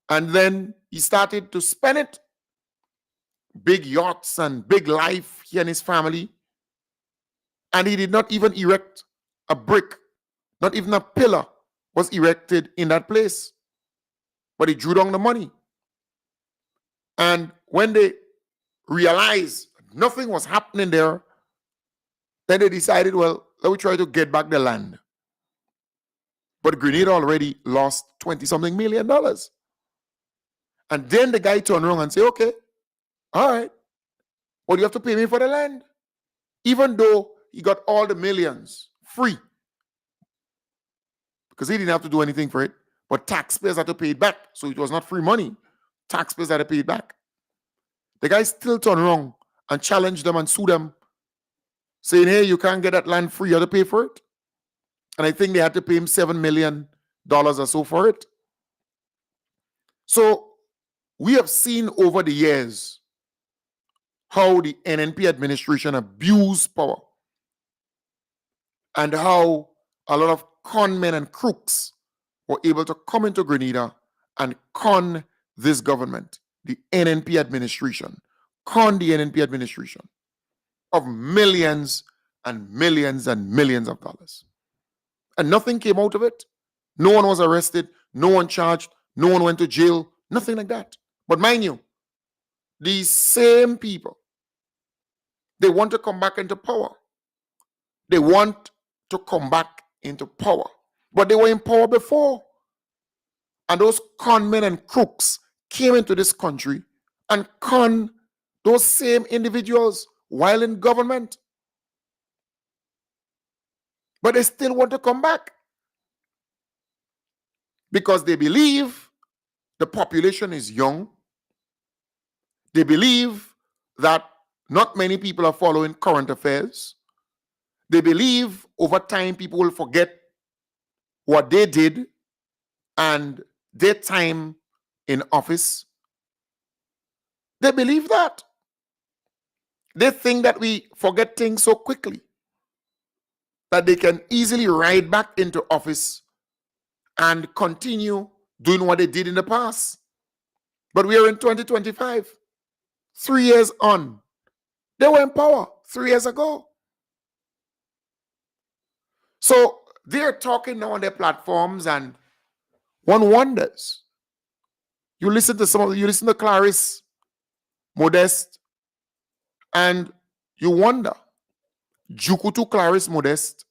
Speaker 2: And then he started to spend it. Big yachts and big life, he and his family. And he did not even erect a brick. Not even a pillar was erected in that place. But he drew down the money. And when they realized nothing was happening there, then they decided, well, let me try to get back the land. But Grenada already lost $20-something million. And then the guy turned around and said, okay, all right, but you have to pay me for the land. Even though he got all the millions free. Because he didn't have to do anything for it. But taxpayers had to pay it back. So it was not free money. Taxpayers had to pay it back. The guy still turned around and challenged them and sued them, saying, hey, you can't get that land free, you have to pay for it. And I think they had to pay him $7 million or so for it. So we have seen over the years how the NNP administration abused power and how a lot of con men and crooks were able to come into Grenada and con this government, the NNP administration, con the NNP administration of millions and millions and millions of dollars. And nothing came out of it. No one was arrested. No one charged. No one went to jail. Nothing like that. But mind you, these same people, they want to come back into power. They want to come back into power. But they were in power before. And those con men and crooks came into this country and con those same individuals while in government. But they still want to come back because they believe the population is young. They believe that not many people are following current affairs. They believe over time people will forget what they did and their time in office. They believe that. They think that we forget things so quickly that they can easily ride back into office and continue doing what they did in the past. But we are in 2025, 3 years on. They were in power 3 years ago. So they're talking now on their platforms, and one wonders. You listen to Clarice Modeste, and you wonder, Jukutu Clarice Modeste,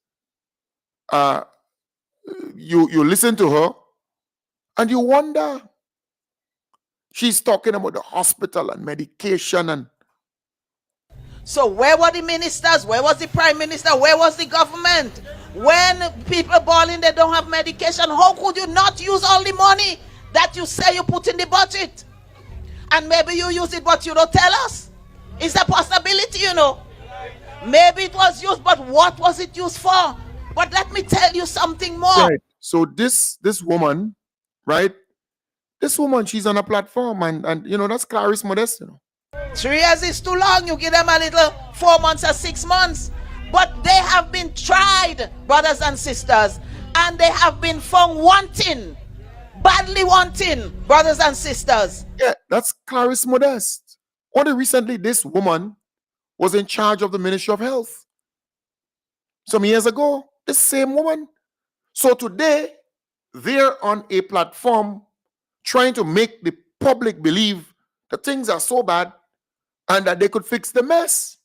Speaker 2: you listen to her, and you wonder. She's talking about the hospital and medication and
Speaker 4: So where were the ministers? Where was the prime minister? Where was the government? When people balling, they don't have medication. How could you not use all the money that you say you put in the budget? And maybe you use it, but you don't tell us. It's a possibility, you know. Maybe it was used, but what was it used for? But let me tell you something more.
Speaker 2: right. So this woman, right? This woman, she's on a platform, and you know, that's Clarice Modeste, you know.
Speaker 4: 3 years is too long. You give them a little 4 months or 6 months. But they have been tried, brothers and sisters, and they have been found wanting, badly wanting, brothers and sisters.
Speaker 2: Yeah, that's Clarice Modeste. Only recently, this woman was in charge of the Ministry of Health. Some years ago, this same woman. So today, they're on a platform trying to make the public believe that things are so bad and that they could fix the mess.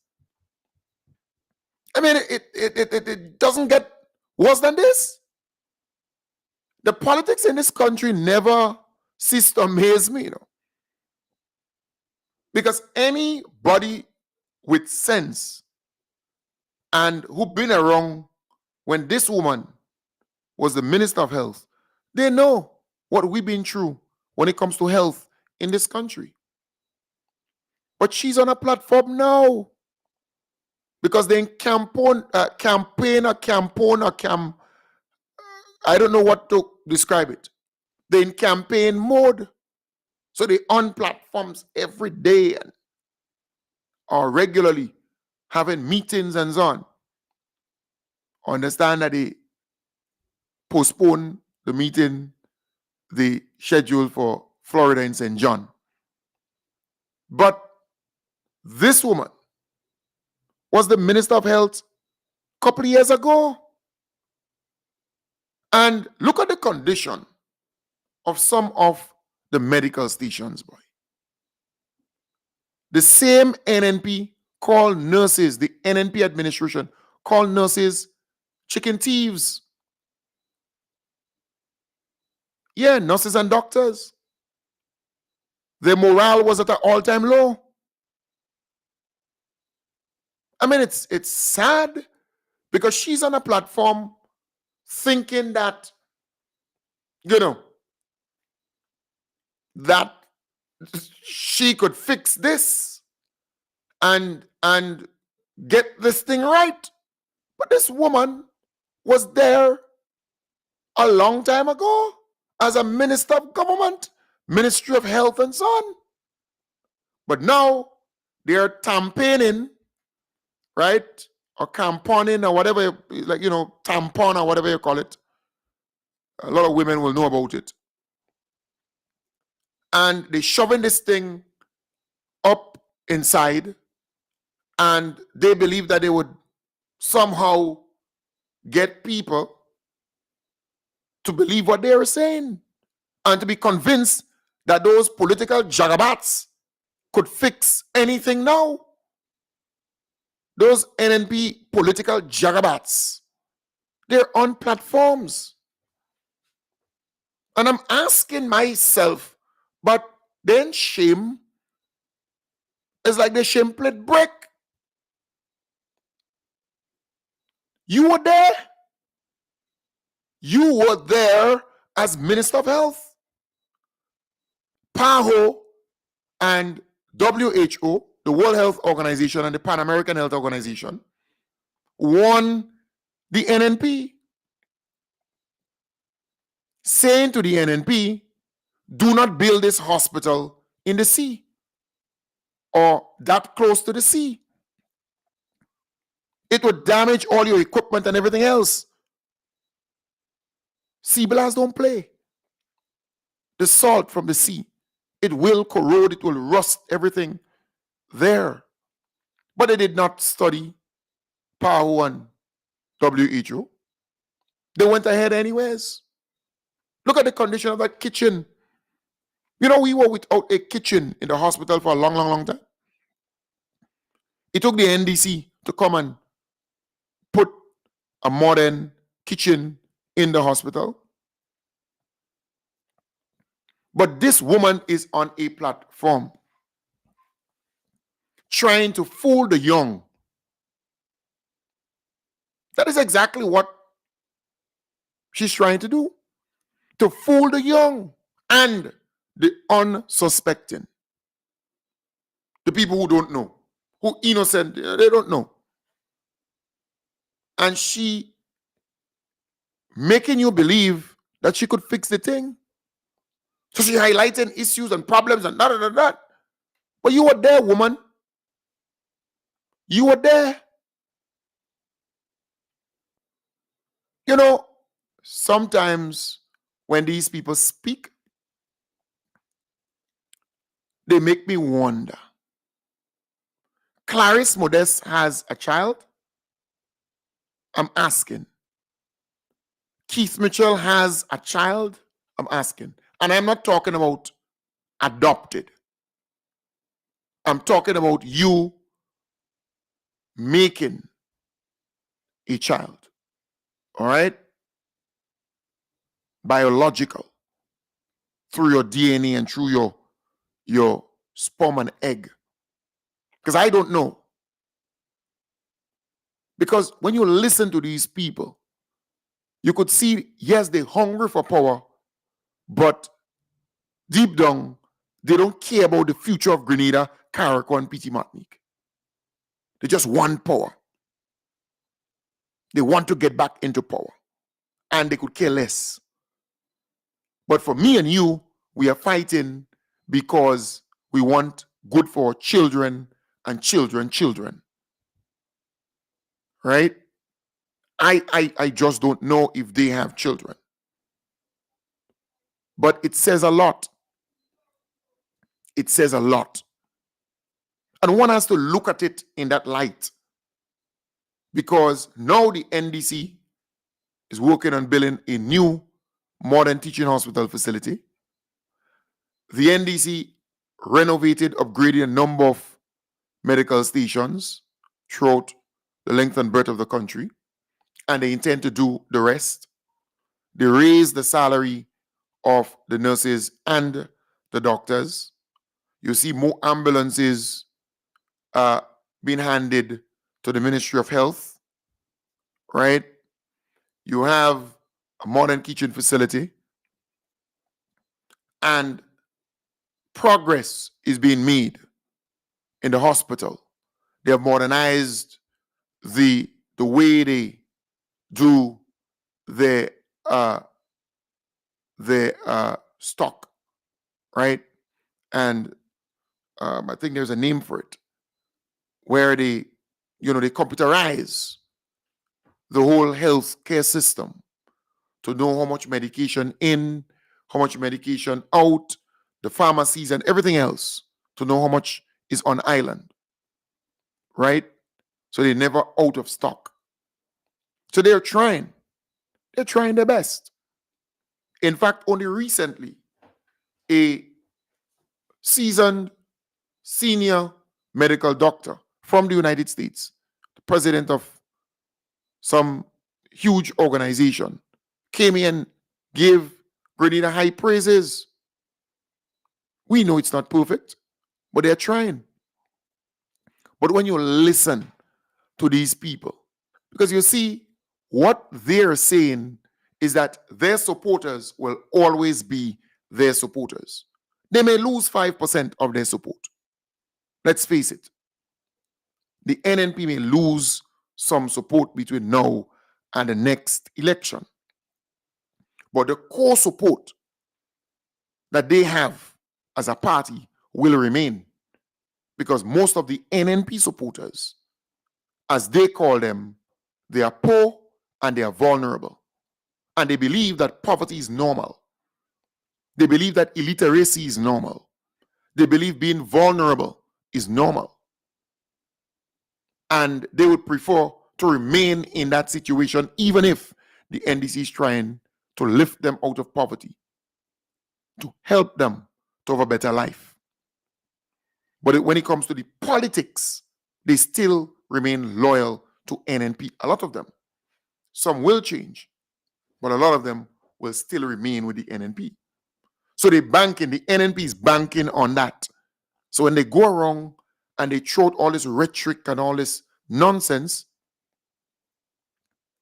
Speaker 2: I mean, it doesn't get worse than this. The politics in this country never cease to amaze me, you know. Because anybody with sense and who been around when this woman was the Minister of Health, they know what we've been through when it comes to health in this country. But she's on a platform now because they campaign, I don't know what to describe it. They're in campaign mode. So they on platforms every day and are regularly having meetings and so on. Understand that they postpone the meeting, the schedule for Florida in St. John. But this woman was the Minister of Health a couple of years ago. And look at the condition of some of the medical stations, boy. The same NNP called nurses, the NNP administration called nurses chicken thieves. Yeah, nurses and doctors. Their morale was at an all-time low. I mean, it's sad because she's on a platform thinking that, you know, that she could fix this and get this thing right. But this woman was there a long time ago as a minister of government, Ministry of Health and so on. But now they're campaigning, right? Or camponing or whatever, like, tampon or whatever you call it. A lot of women will know about it. And they're shoving this thing up inside, and they believe that they would somehow get people to believe what they were saying and to be convinced that those political jagabats could fix anything now. Those NNP political jagabats, they're on platforms. And I'm asking myself, but then shame is like the shame plate brick. You were there. You were there as Minister of Health. PAHO and WHO, the World Health Organization and the Pan American Health Organization, won the NNP, saying to the NNP, do not build this hospital in the sea or that close to the sea. It would damage all your equipment and everything else. Sea blast don't play. The salt from the sea, it will corrode, it will rust everything there. But they did not study PAHO and WHO. They went ahead anyways. Look at the condition of that kitchen. We were without a kitchen in the hospital for a long, long, long time. It took the NDC to come and put a modern kitchen in the hospital. But this woman is on a platform trying to fool the young. That is exactly what she's trying to do. To fool the young and the unsuspecting. The people who don't know, who innocent, they don't know. And she making you believe that she could fix the thing. So she highlighting issues and problems and that. But you were there, woman. You were there. Sometimes when these people speak, they make me wonder. Clarice Modeste has a child. I'm asking. Keith Mitchell has a child. I'm asking. And I'm not talking about adopted. I'm talking about you making a child. All right? Biological. Through your DNA and through your sperm and egg. Because I don't know. Because when you listen to these people, you could see, yes, they're hungry for power, but deep down, they don't care about the future of Grenada, Carriacou, and PT Martinique. They just want power. They want to get back into power. And they could care less. But for me and you, we are fighting because we want good for our children and children. Right? I just don't know if they have children. But it says a lot. It says a lot. And one has to look at it in that light. Because now the NDC is working on building a new modern teaching hospital facility. The NDC renovated, upgraded a number of medical stations throughout the length and breadth of the country. And they intend to do the rest. They raised the salary of the nurses and the doctors. You see more ambulances being handed to the Ministry of Health, right? You have a modern kitchen facility, and progress is being made in the hospital. They have modernized the way they do their stock, right? And I think there's a name for it. where they computerize the whole health care system to know how much medication in, how much medication out, the pharmacies and everything else, to know how much is on island, right? So they're never out of stock. So they're trying their best. In fact, only recently, a seasoned senior medical doctor from the United States, the president of some huge organization, came in, gave Grenada high praises. We know it's not perfect, but they're trying. But when you listen to these people, because you see, what they're saying is that their supporters will always be their supporters. They may lose 5% of their support. Let's face it. The NNP may lose some support between now and the next election. But the core support that they have as a party will remain, because most of the NNP supporters, as they call them, they are poor and they are vulnerable. And they believe that poverty is normal. They believe that illiteracy is normal. They believe being vulnerable is normal. And they would prefer to remain in that situation, even if the NDC is trying to lift them out of poverty, to help them to have a better life. But when it comes to the politics, they still remain loyal to NNP. A lot of them. Some will change, but a lot of them will still remain with the NNP. So the NNP is banking on that. So when they go around and they throw out all this rhetoric and all this nonsense,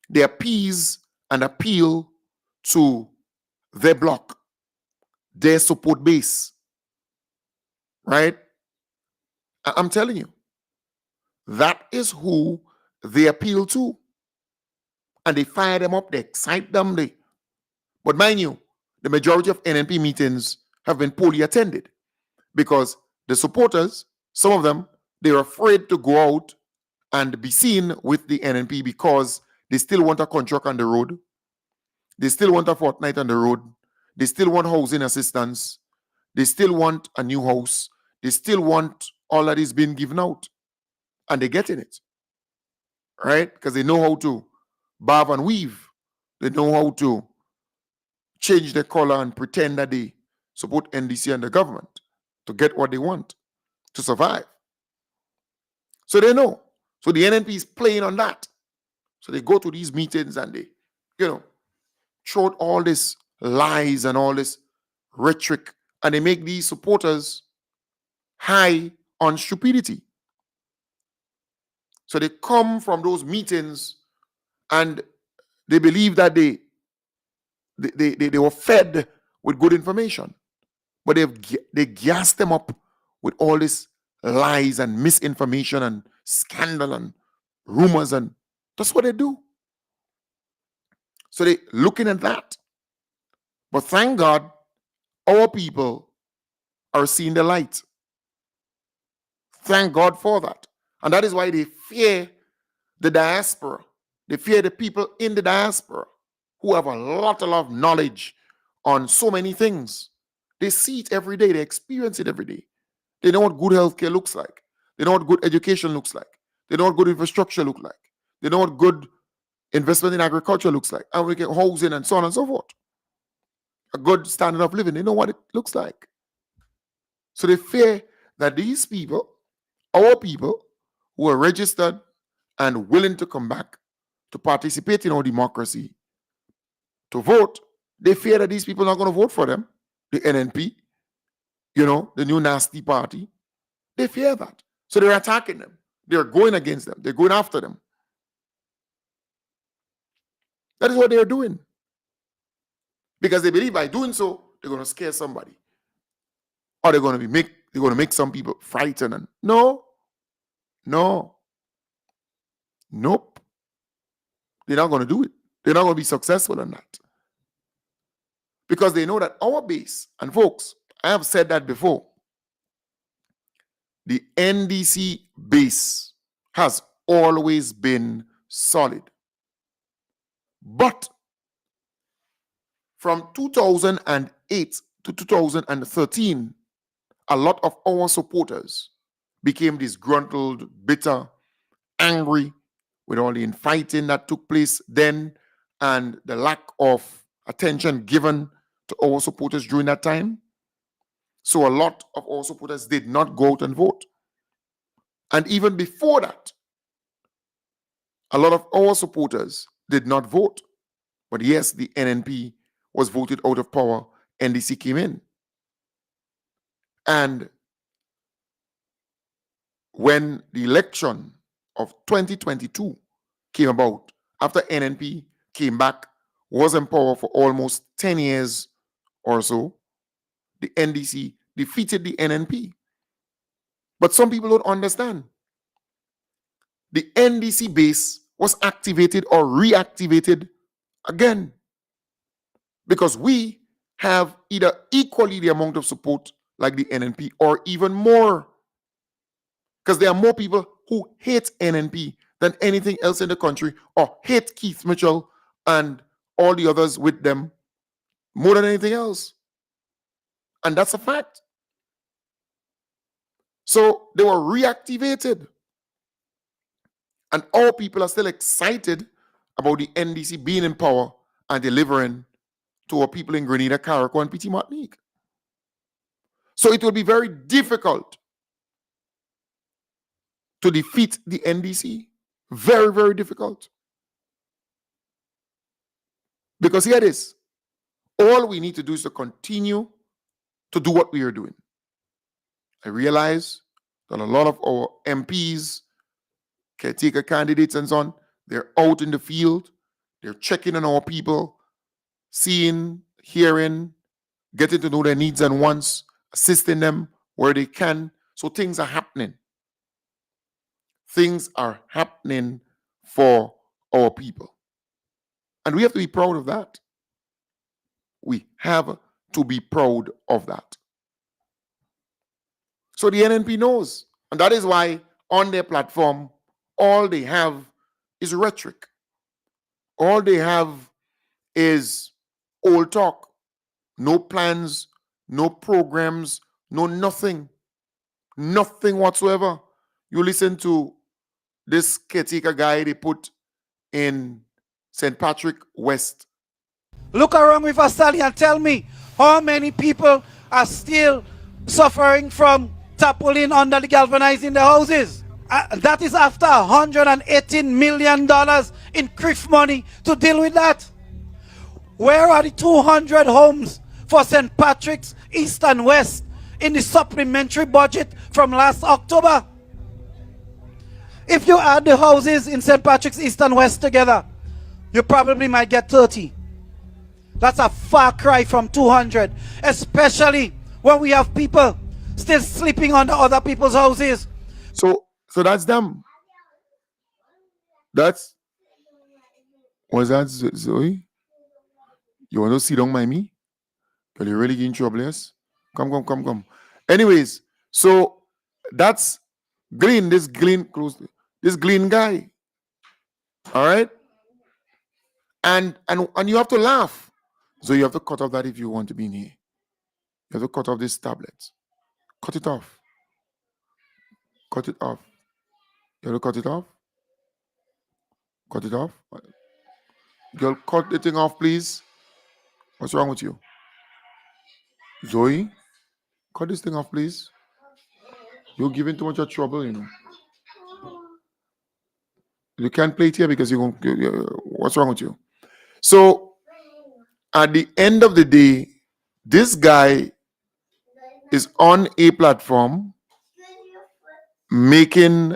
Speaker 2: they appease and appeal to their bloc, their support base, right? I'm telling you, that is who they appeal to. And they fire them up, they excite them. But mind you, the majority of NNP meetings have been poorly attended, because the supporters, some of them, they're afraid to go out and be seen with the NNP because they still want a contract on the road. They still want a fortnight on the road. They still want housing assistance. They still want a new house. They still want all that is being given out. And they're getting it, right? Because they know how to barb and weave. They know how to change their color and pretend that they support NDC and the government to get what they want, to survive. So they know. So the NNP is playing on that. So they go to these meetings and they, throw out all this lies and all this rhetoric, and they make these supporters high on stupidity. So they come from those meetings and they believe that they were fed with good information, but they gas them up with all this lies and misinformation and scandal and rumors, and that's what they do. So they looking at that. But thank God, our people are seeing the light. Thank God for that. And that is why they fear the diaspora. They fear the people in the diaspora who have a lot of knowledge on so many things. They see it every day. They experience it every day. They know what good healthcare looks like. They know what good education looks like. They know what good infrastructure looks like. They know what good investment in agriculture looks like. And we get housing and so on and so forth. A good standard of living. They know what it looks like. So they fear that these people, our people, who are registered and willing to come back to participate in our democracy, to vote, they fear that these people are not going to vote for them, the NNP, the new nasty party. They fear that. So they're attacking them. They're going against them. They're going after them. That is what they're doing. Because they believe by doing so, they're going to scare somebody. Or they're going to make some people frightened. And nope. They're not going to do it. They're not going to be successful in that. Because they know that our base, and folks, I have said that before, the NDC base has always been solid. But from 2008 to 2013, a lot of our supporters became disgruntled, bitter, angry with all the infighting that took place then and the lack of attention given to our supporters during that time. So a lot of our supporters did not go out and vote. And even before that, a lot of our supporters did not vote. But yes, the NNP was voted out of power. NDC came in. And when the election of 2022 came about, after NNP came back, was in power for almost 10 years or so, the NDC defeated the NNP. But some people don't understand. The NDC base was activated or reactivated again because we have either equally the amount of support like the NNP or even more, because there are more people who hate NNP than anything else in the country or hate Keith Mitchell and all the others with them more than anything else. And that's a fact. So they were reactivated. And all people are still excited about the NDC being in power and delivering to our people in Grenada, Carriacou, and Petit Martinique. So it will be very difficult to defeat the NDC. Very, very difficult. Because here it is. All we need to do is to continue to do what we are doing. I realize that a lot of our MPs, caretaker candidates and so on, they're out in the field, they're checking on our people, seeing, hearing, getting to know their needs and wants, assisting them where they can. So things are happening. Things are happening for our people. And we have to be proud of that. We have to be proud of that. So the NNP knows. And that is why on their platform, all they have is rhetoric. All they have is old talk. No plans, no programs, no nothing. Nothing whatsoever. You listen to this caretaker guy they put in St. Patrick West.
Speaker 5: Look around River Sally and tell me how many people are still suffering from tarpaulin under the galvanizing the houses. That is after $118 million in CRIF money to deal with that. Where are the 200 homes for St. Patrick's East and West in the supplementary budget from last October? If you add the houses in St. Patrick's East and West together, you probably might get 30. That's a far cry from 200, especially when we have people still sleeping under other people's houses.
Speaker 2: So that's them. Was that Zoe? You want to sit down by me? Because you're really getting trouble, yes? Come. Anyways, so that's Glenn, this Glenn guy. All right? And you have to laugh. So you have to cut off that if you want to be in here. You have to cut off this tablet. Cut it off. Cut it off. You have to cut it off. Cut it off. Girl, cut the thing off, please. What's wrong with you? Zoe, cut this thing off, please. You're giving too much of trouble, you know. You can't play it here because what's wrong with you? So, at the end of the day, this guy is on a platform making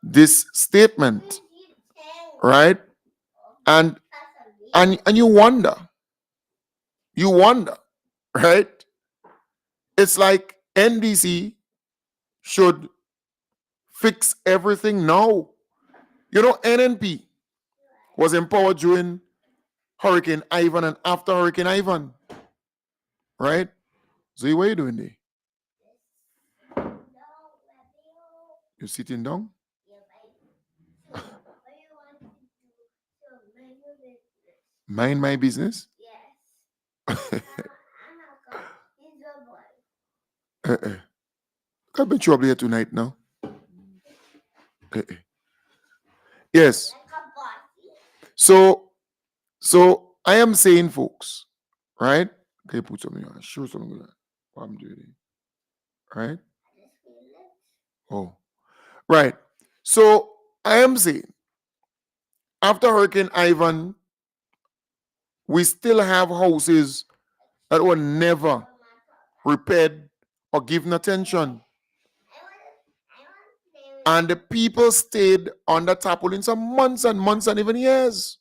Speaker 2: this statement, right? And you wonder, right? It's like NDC should fix everything now. You know, NNP was empowered during Hurricane Ivan and after Hurricane Ivan, right? So what are you doing there? You're sitting down? Mind my business?
Speaker 6: Yes. He's a boy.
Speaker 2: I'll bet you up here tonight now. Yes.
Speaker 6: Like a bossy.
Speaker 2: So I am saying, folks, right? Okay, put something on. Show something on. What I'm doing. Right?
Speaker 6: Just feel it.
Speaker 2: Oh. Right. So I am saying, after Hurricane Ivan, we still have houses that were never repaired or given attention. And the people stayed under tarpaulins for months and months and even years.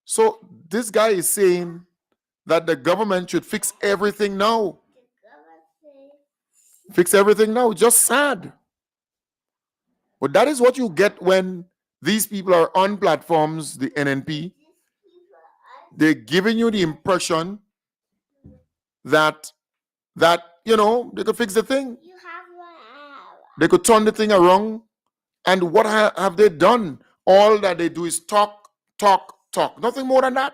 Speaker 2: So this guy is saying that the government should fix everything now. Fix everything now. Just sad. But that is what you get when these people are on platforms, the NNP. They're giving you the impression that you know, they could fix the thing.
Speaker 6: You have
Speaker 2: They could turn the thing around. And what have they done? All that they do is talk, talk, talk. Nothing more than that.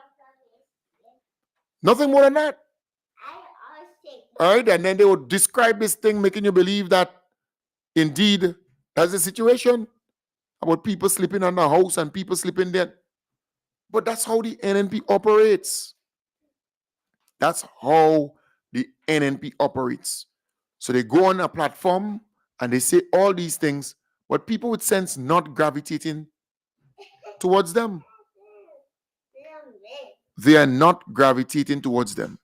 Speaker 2: Nothing more than that. All right, and then they would describe this thing, making you believe that indeed that's the situation about people sleeping on the house and people sleeping there. But that's how the NNP operates. That's how the NNP operates. So they go on a platform and they say all these things, but people with sense not gravitating towards them. They are not gravitating towards them.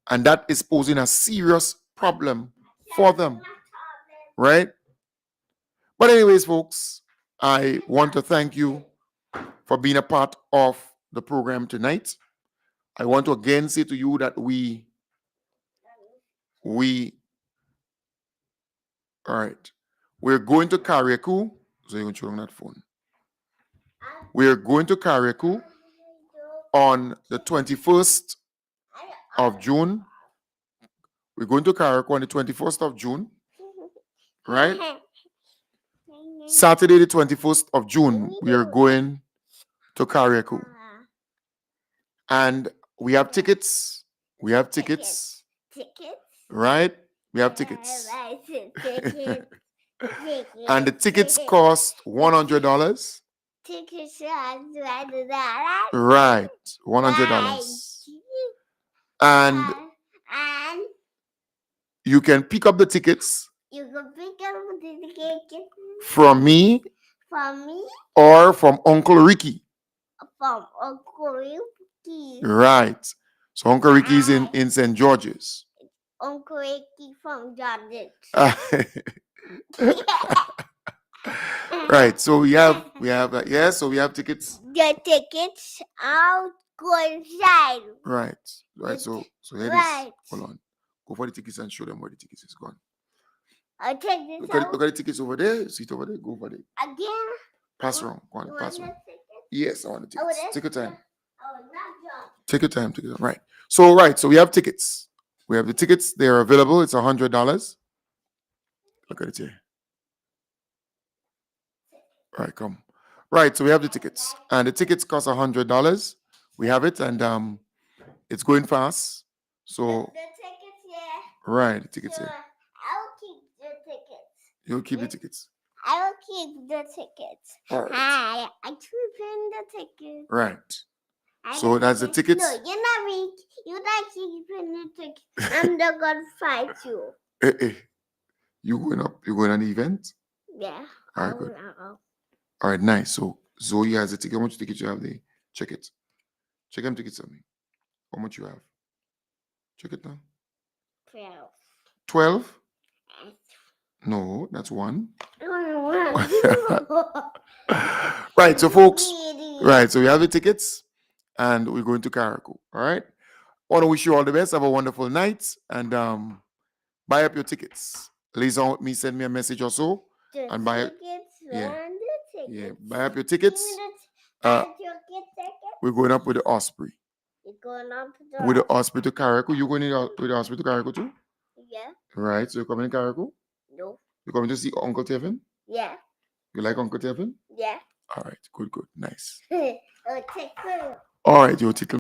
Speaker 2: And that is posing a serious problem for them. Right? But anyways, folks, I want to thank you for being a part of the program tonight. I want to again say to you that all right, we're going to Carriacou. So you're going to show them that phone. We're going to Carriacou on the 21st of June. We're going to Carriacou on the 21st of June. Right? Saturday, the 21st of June, we are going to Carriacou. And we have tickets. We have tickets.
Speaker 6: Tickets?
Speaker 2: Right? We have tickets.
Speaker 6: Tickets.
Speaker 2: And the tickets cost $100.
Speaker 6: Tickets are $100.
Speaker 2: Right. $100. And
Speaker 6: And
Speaker 2: you can pick up the tickets
Speaker 6: you can pick up the ticket
Speaker 2: from me
Speaker 6: from me,
Speaker 2: or from Uncle Ricky.
Speaker 6: from Uncle Ricky.
Speaker 2: Right. So Uncle Ricky is in St. George's.
Speaker 6: Uncle Ricky from Jordan.
Speaker 2: Right. So we have so we have tickets.
Speaker 6: The tickets are go inside.
Speaker 2: Right. So here it
Speaker 6: Right.
Speaker 2: is. Hold on. Go for the tickets and show them where the tickets is gone.
Speaker 6: I'll take this
Speaker 2: Look
Speaker 6: out
Speaker 2: at the tickets over there. See it over there. Go over there.
Speaker 6: again.
Speaker 2: Pass around. Go on.
Speaker 6: You
Speaker 2: Pass
Speaker 6: want
Speaker 2: around.
Speaker 6: the ticket?
Speaker 2: Yes, I want the
Speaker 6: Over
Speaker 2: tickets.
Speaker 6: there?
Speaker 2: Take your time.
Speaker 6: Oh, not jump.
Speaker 2: Take your time. Take your time. Right. So we have tickets. We have the tickets. They are available. It's $100. Look at it here. All right, come. Right. So we have the tickets, and the tickets cost $100. We have it, and it's going fast. So
Speaker 6: The tickets here.
Speaker 2: right, the tickets
Speaker 6: So
Speaker 2: here.
Speaker 6: I'll keep the tickets.
Speaker 2: You'll keep the tickets.
Speaker 6: I will keep the tickets.
Speaker 2: All right.
Speaker 6: Hi, I keeping the tickets.
Speaker 2: Right.
Speaker 6: I
Speaker 2: So
Speaker 6: don't
Speaker 2: that's the
Speaker 6: keep-
Speaker 2: tickets.
Speaker 6: No, you're not weak. You're not keeping the tickets. I'm not gonna fight you.
Speaker 2: You going up? You going on the event?
Speaker 6: Yeah.
Speaker 2: All right, good.
Speaker 6: I'll-
Speaker 2: All right, nice. So Zoe has a ticket. How much tickets you have there? Check it. Check them tickets on me. How much you have? Check it now.
Speaker 6: 12.
Speaker 2: 12? No, that's one. Right, so folks. Right, so we have the tickets and we're going to Carriacou. All right. I want to wish you all the best. Have a wonderful night and buy up your tickets. Liaison with me, send me a message or so.
Speaker 6: The
Speaker 2: And buy-
Speaker 6: tickets,
Speaker 2: yeah.
Speaker 6: want the tickets.
Speaker 2: Yeah, buy up your tickets.
Speaker 6: Give me
Speaker 2: Uh,
Speaker 6: the ticket.
Speaker 2: We're going up with the Osprey.
Speaker 6: You're going up the
Speaker 2: With the Osprey to Carriacou. You going with the Osprey to Carriacou too?
Speaker 6: Yeah.
Speaker 2: Right. So you're coming to Carriacou?
Speaker 6: No.
Speaker 2: You're coming to see Uncle Tevin?
Speaker 6: Yeah.
Speaker 2: You like Uncle Tevin?
Speaker 6: Yeah.
Speaker 2: All right. Good, good. Nice.
Speaker 6: Take care.
Speaker 2: All right, yo, tickle.